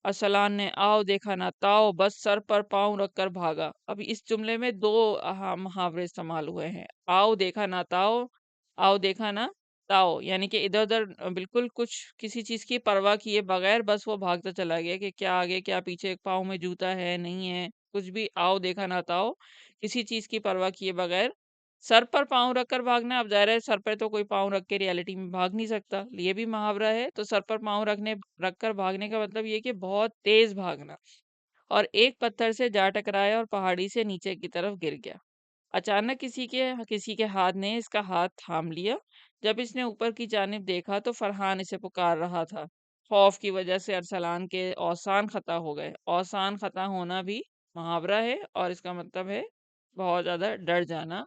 अरसलान ने आओ देखा ना ताओ बस सर पर पांव रखकर भागा। अब इस जुमले में दो मुहावरे इस्तेमाल हुए हैं। आओ देखा ना ताओ, आओ देखा ना ताओ, यानी कि इधर उधर बिल्कुल कुछ किसी चीज की परवाह किए बगैर बस वो भागता चला गया कि क्या आगे क्या पीछे, पाँव में जूता है नहीं है, कुछ भी। आओ देखा ना ताओ, किसी चीज की परवाह किए बगैर सर पर पाँव रखकर भागना। अब जाहिर है सर पर तो कोई पाँव रख के रियलिटी में भाग नहीं सकता, ये भी मुहावरा है। तो सर पर पाँव रखकर भागने का मतलब ये कि बहुत तेज भागना। और एक पत्थर से जा टकराया और पहाड़ी से नीचे की तरफ गिर गया। अचानक किसी के हाथ ने इसका हाथ थाम लिया। जब इसने ऊपर की जानिब देखा तो फरहान इसे पुकार रहा था। खौफ की वजह से अरसलान के औसान खता हो गए। औसान खता होना भी मुहावरा है और इसका मतलब है बहुत ज्यादा डर जाना।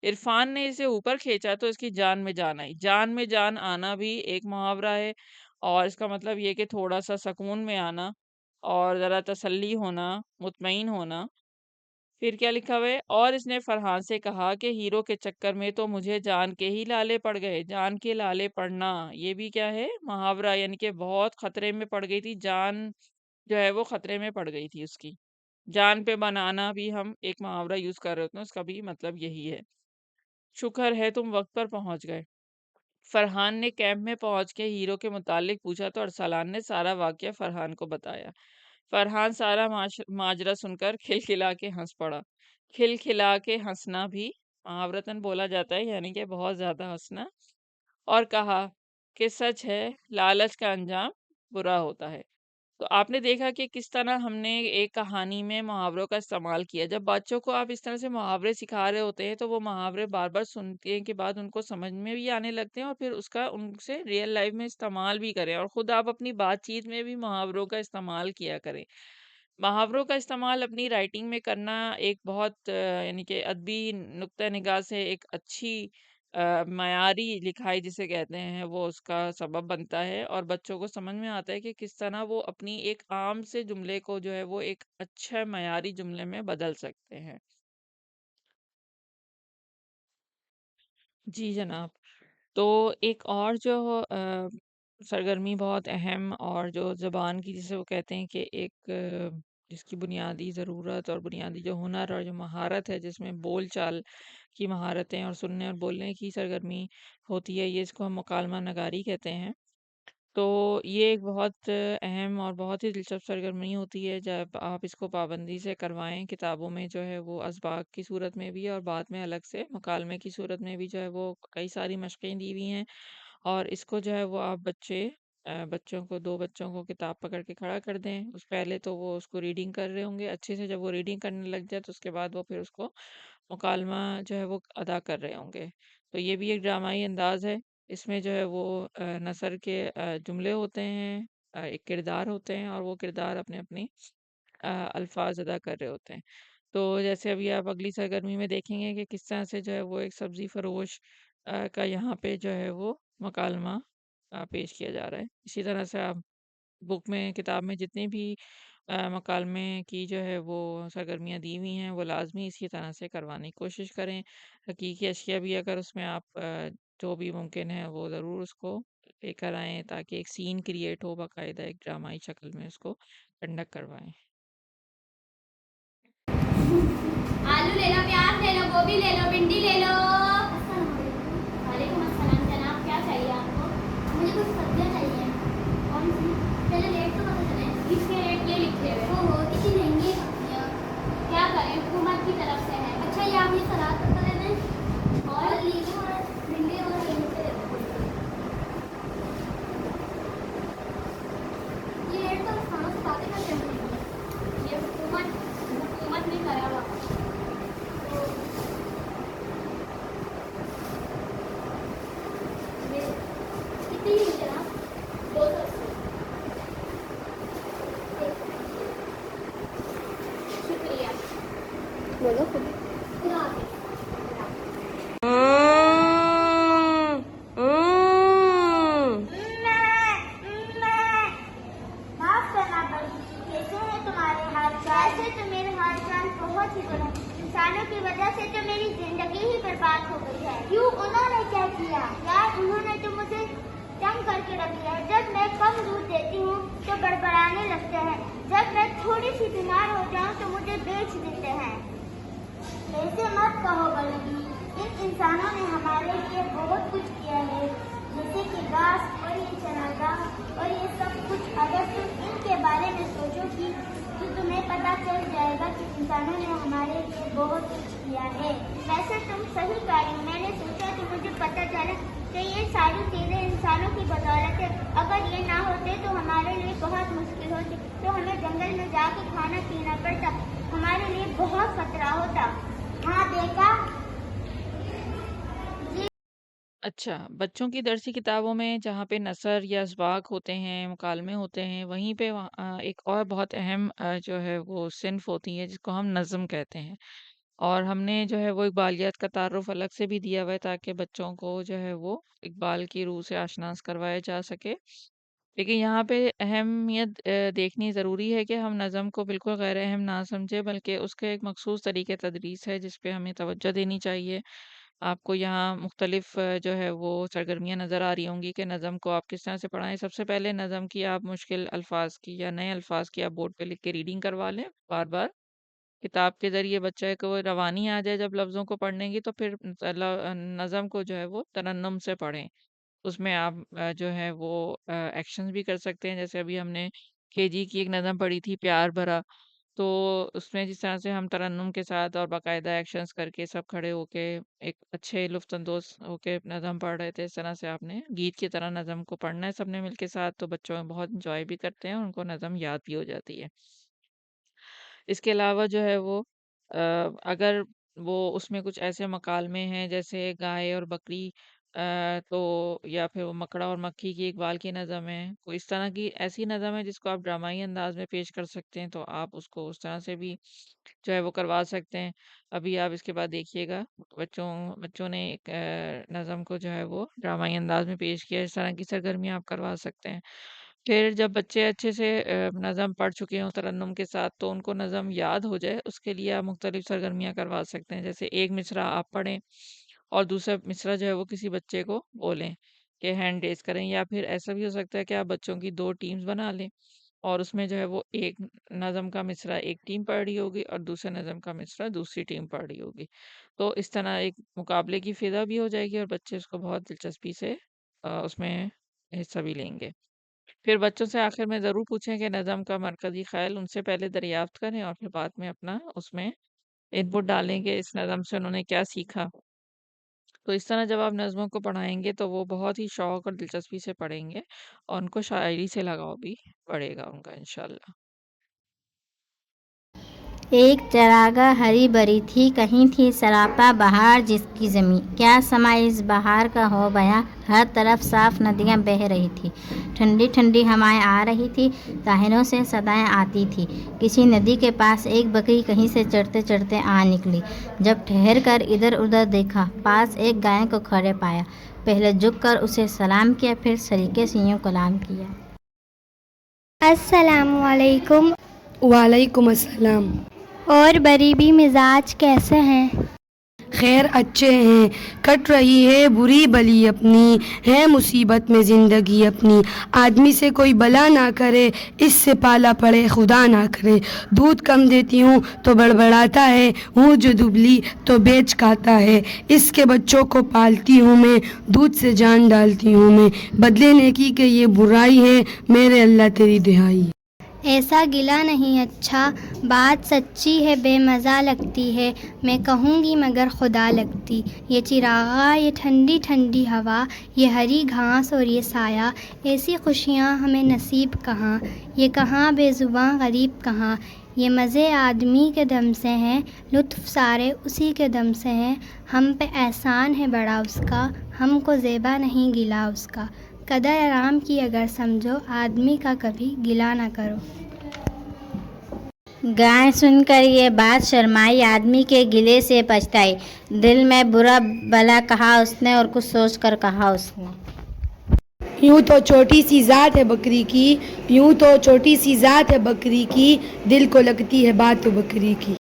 इरफान ने इसे ऊपर खींचा तो इसकी जान में जान आई। जान में जान आना भी एक मुहावरा है और इसका मतलब ये कि थोड़ा सा सुकून में आना और जरा तसल्ली होना, मुतमईन होना। फिर क्या लिखा हुआ है, और इसने फरहान से कहा कि हीरो के चक्कर में तो मुझे जान के ही लाले पड़ गए। जान के लाले पड़ना ये भी क्या है, मुहावरा, यानी कि बहुत खतरे में पड़ गई थी जान, जो है वो खतरे में पड़ गई थी उसकी। जान पे बनाना भी हम एक मुहावरा यूज कर रहे होते हैं, उसका भी मतलब यही है। शुक्र है तुम वक्त पर पहुंच गए। फरहान ने कैंप में पहुंच के हीरो के मुतालिक पूछा तो अरसलान ने सारा वाकया फरहान को बताया। फरहान सारा माजरा सुनकर खिलखिला के हंस पड़ा। खिलखिला के हंसना भी मुहावरतन बोला जाता है, यानी कि बहुत ज्यादा हंसना। और कहा कि सच है लालच का अंजाम बुरा होता है। तो आपने देखा कि किस तरह हमने एक कहानी में मुहावरों का इस्तेमाल किया। जब बच्चों को आप इस तरह से मुहावरे सिखा रहे होते हैं तो वो मुहावरे बार बार सुनने के बाद उनको समझ में भी आने लगते हैं और फिर उसका उनसे रियल लाइफ में इस्तेमाल भी करें। और खुद आप अपनी बातचीत में भी मुहावरों का इस्तेमाल किया करें। मुहावरों का इस्तेमाल अपनी राइटिंग में करना एक बहुत यानी कि अदबी नुक्ता निगाह से एक अच्छी मयारी लिखाई जिसे कहते हैं वो उसका सबब बनता है। और बच्चों को समझ में आता है कि किस तरह वो अपनी एक आम से जुमले को जो है वो एक अच्छा मयारी जुमले में बदल सकते हैं। जी जनाब। तो एक और जो सरगर्मी बहुत अहम और जो ज़बान की जिसे वो कहते हैं कि एक जिसकी बुनियादी ज़रूरत और बुनियादी जो हुनर और जो महारत है जिसमें बोल चाल की महारतें और सुनने और बोलने की सरगर्मी होती है, ये इसको हम मुकालमा नगारी कहते हैं। तो ये एक बहुत अहम और बहुत ही दिलचस्प सरगर्मी होती है जब आप इसको पाबंदी से करवाएं। किताबों में जो है वो असबाक की सूरत में भी और बाद में अलग से मुकालमे की सूरत में भी जो है वो कई सारी मशक़ें दी हुई हैं। और इसको जो है वो आप बच्चों को, दो बच्चों को किताब पकड़ के खड़ा कर दें। उस पहले तो वो उसको रीडिंग कर रहे होंगे अच्छे से, जब वो रीडिंग करने लग जाए तो उसके बाद वो फिर उसको मुकालमा जो है वो अदा कर रहे होंगे। तो ये भी एक ड्रामाई अंदाज है। इसमें जो है वो नसर के जुमले होते हैं, एक किरदार होते हैं और वो किरदार अपने अपने अल्फाज अदा कर रहे होते हैं। तो जैसे अभी आप अगली सरगर्मी में देखेंगे कि किस तरह से जो है वो एक सब्जी फरोश का यहाँ पे जो है वो मकालमा पेश किया जा रहा है। इसी तरह से आप बुक में, किताब में जितने भी मकालमे की जो है वो सरगर्मियाँ दी हुई हैं वो लाजमी इसी तरह से करवाने की कोशिश करें। हकीकी अशिया भी अगर उसमें आप जो भी मुमकिन है वो ज़रूर उसको लेकर आएँ ताकि एक सीन क्रिएट हो, बाकायदा एक ड्रामाई शक्ल में उसको कंडक्ट करवाएं। आलू ले लो, प्याज ले लो, गोभी ले लो, भिंडी ले लो। वालेकुम अस्सलाम जनाब, क्या चाहिए आपको? मुझे कुछ सब्जियां चाहिए। कौन सी? पहले रेट तो पता चले। इसके रेट ये लिखे हुए। ओहो, कितनी महंगी है सब्जियां। क्या करें, हुकूमत की तरफ से है। अच्छा, ये आप ये सलाद तो कर दें और लीमू और भिंडी और लीमू से दे दो। ये रेट तो खानों से बातें करते हैं। ये हुकूमत ने करा हुआ। बोलो खुद। माफ करना बड़ी, कैसे है तुम्हारे हाल चाल? ऐसे तो मेरे हाल चाल बहुत ही बुरे हैं। इंसानों की वजह से तो मेरी जिंदगी ही करके रखते हैं। जब मैं कम दूध देती हूँ तो बड़बड़ाने लगते हैं। जब मैं थोड़ी सी बीमार हो जाऊँ तो मुझे बेच देते हैं। ऐसे मत कहो बल्कि इन इंसानों ने हमारे लिए बहुत कुछ किया है, जैसे कि घास और ये चरागाह और ये सब कुछ। अगर तुम इनके बारे में सोचोगी तो तुम्हें पता चल जाएगा कि इंसानों ने हमारे लिए बहुत कुछ किया है। वैसे तुम सही कह रही हो। मैंने सोचा कि मुझे पता चला कि ये सारी चीजें इंसानों की बदौलत है। अगर ये ना होते तो हमारे लिए बहुत मुश्किल होती, तो हमें जंगल में जाके खाना पीना पड़ता, हमारे लिए बहुत खतरा होता। हाँ देखा। अच्छा, बच्चों की दरसी किताबों में जहाँ पे नसर या असबाक होते हैं, मुकालमे होते हैं, वहीं पे एक और बहुत अहम जो है वो सिन्फ होती है जिसको हम नज़म कहते हैं। और हमने जो है वो इकबालियात का तारुफ अलग से भी दिया हुआ है ताकि बच्चों को जो है वो इकबाल की रूह से आशनास करवाया जा सके। लेकिन यहाँ पे अहमियत देखनी ज़रूरी है कि हम नज़म को बिल्कुल गैर अहम ना समझे, बल्कि उसके एक मखसूस तरीके तदरीस है जिस पे हमें तवज्जो देनी चाहिए। आपको यहाँ मुख्तलिफ जो है वो सरगर्मियाँ नज़र आ रही होंगी कि नज़म को आप किस तरह से पढ़ाएं। सबसे पहले नज़म की आप मुश्किल अल्फाज की या नए अल्फाज की आप बोर्ड पे लिख के रीडिंग करवा लें बार बार। किताब के ज़रिए बच्चे को रवानी आ जाए जब लफ्ज़ों को पढ़ने की, तो फिर नज़म को जो है वो तरन्नुम से पढ़ें। उसमें आप जो है वो एक्शंस भी कर सकते हैं। जैसे अभी हमने केजी की एक नज़म पढ़ी थी प्यार भरा, तो उसमें जिस तरह से हम तरन्नुम के साथ और बाकायदा एक्शंस करके सब खड़े होके एक अच्छे लुफ्तअंदोज़ होके नज़म पढ़ रहे थे, इस तरह से आपने गीत की तरह नज़म को पढ़ना है सबने मिल के साथ, तो बच्चों बहुत इंजॉय भी करते हैं, उनको नज़म याद भी हो जाती है। इसके अलावा जो है वो अगर वो उसमें कुछ ऐसे मकालमे हैं जैसे गाय और बकरी, तो या फिर वो मकड़ा और मक्खी की इकबाल की नज़म है, कोई इस तरह की ऐसी नज़म है जिसको आप ड्रामाई अंदाज में पेश कर सकते हैं, तो आप उसको उस तरह से भी जो है वो करवा सकते हैं। अभी आप इसके बाद देखिएगा बच्चों बच्चों ने एक नज़म को जो है वो ड्रामाई अंदाज में पेश किया। इस तरह की सरगर्मियाँ आप करवा सकते हैं। फिर जब बच्चे अच्छे से नज़म पढ़ चुके हों तरन्नुम के साथ, तो उनको नज़म याद हो जाए उसके लिए आप मुख्तलिफ सरगर्मियाँ करवा सकते हैं। जैसे एक मिसरा आप पढ़ें और दूसरा मिसरा जो है वो किसी बच्चे को बोलें कि हैंड रेज़ करें, या फिर ऐसा भी हो सकता है कि आप बच्चों की 2 टीम्स बना लें और उसमें जो है वो एक नज़म का मिसरा एक टीम पढ़ रही होगी और दूसरे नज़म का मिसरा दूसरी टीम पढ़ रही होगी। तो इस तरह एक मुकाबले की फ़िज़ा भी हो जाएगी और बच्चे उसको बहुत दिलचस्पी से उसमें हिस्सा भी लेंगे। फिर बच्चों से आखिर में ज़रूर पूछें कि नज़म का मरकज़ी ख़्याल उनसे पहले दरियाफ़्त करें और फिर बाद में अपना उसमें इनपुट डालें कि इस नज़म से उन्होंने क्या सीखा। तो इस तरह जब आप नज़्मों को पढ़ाएँगे तो वो बहुत ही शौक़ और दिलचस्पी से पढ़ेंगे और उनको शायरी से लगाव भी बढ़ेगा उनका इंशाअल्लाह। एक चरागाह हरी भरी थी, कहीं थी सरापा बहार जिसकी ज़मीं। क्या समा इस बहार का हो बयां, हर तरफ साफ नदियां बह रही थी, ठंडी ठंडी हवाएं आ रही थी, ताहिरों से सदाएं आती थी। किसी नदी के पास एक बकरी कहीं से चढ़ते चढ़ते आ निकली। जब ठहर कर इधर उधर देखा, पास एक गाय को खड़े पाया। पहले झुक कर उसे सलाम किया, फिर सलीके से यूँ कलाम किया। अस्सलामु अलैकुम। वालेकुम अस्सलाम। और बरीबी मिजाज कैसे हैं? खैर अच्छे हैं। कट रही है बुरी बली अपनी, है मुसीबत में ज़िंदगी अपनी। आदमी से कोई बला ना करे, इससे पाला पड़े खुदा ना करे। दूध कम देती हूँ तो बड़बड़ाता है, हूँ जो दुबली तो बेच खाता है। इसके बच्चों को पालती हूँ मैं, दूध से जान डालती हूँ मैं। बदले नेकी के ये बुराई है, मेरे अल्लाह तेरी दुहाई। ऐसा गिला नहीं अच्छा, बात सच्ची है बेमज़ा लगती है। मैं कहूँगी मगर खुदा लगती। ये चिरागा, ये ठंडी ठंडी हवा, ये हरी घास और ये साया, ऐसी खुशियाँ हमें नसीब कहाँ। ये कहाँ बेज़ुबां गरीब कहाँ। ये मज़े आदमी के दम से हैं, लुत्फ़ सारे उसी के दम से हैं। हम पे एहसान है बड़ा उसका, हमको ज़ेबा नहीं गिला उसका। कदर आराम की अगर समझो, आदमी का कभी गिला ना करो। गाय सुनकर ये बात शर्माई, आदमी के गिले से पछताई। दिल में बुरा भला कहा उसने और कुछ सोच कर कहा उसने। यूँ तो छोटी सी ज़ात है बकरी की, यूँ तो छोटी सी ज़ात है बकरी की, दिल को लगती है बात तो बकरी की।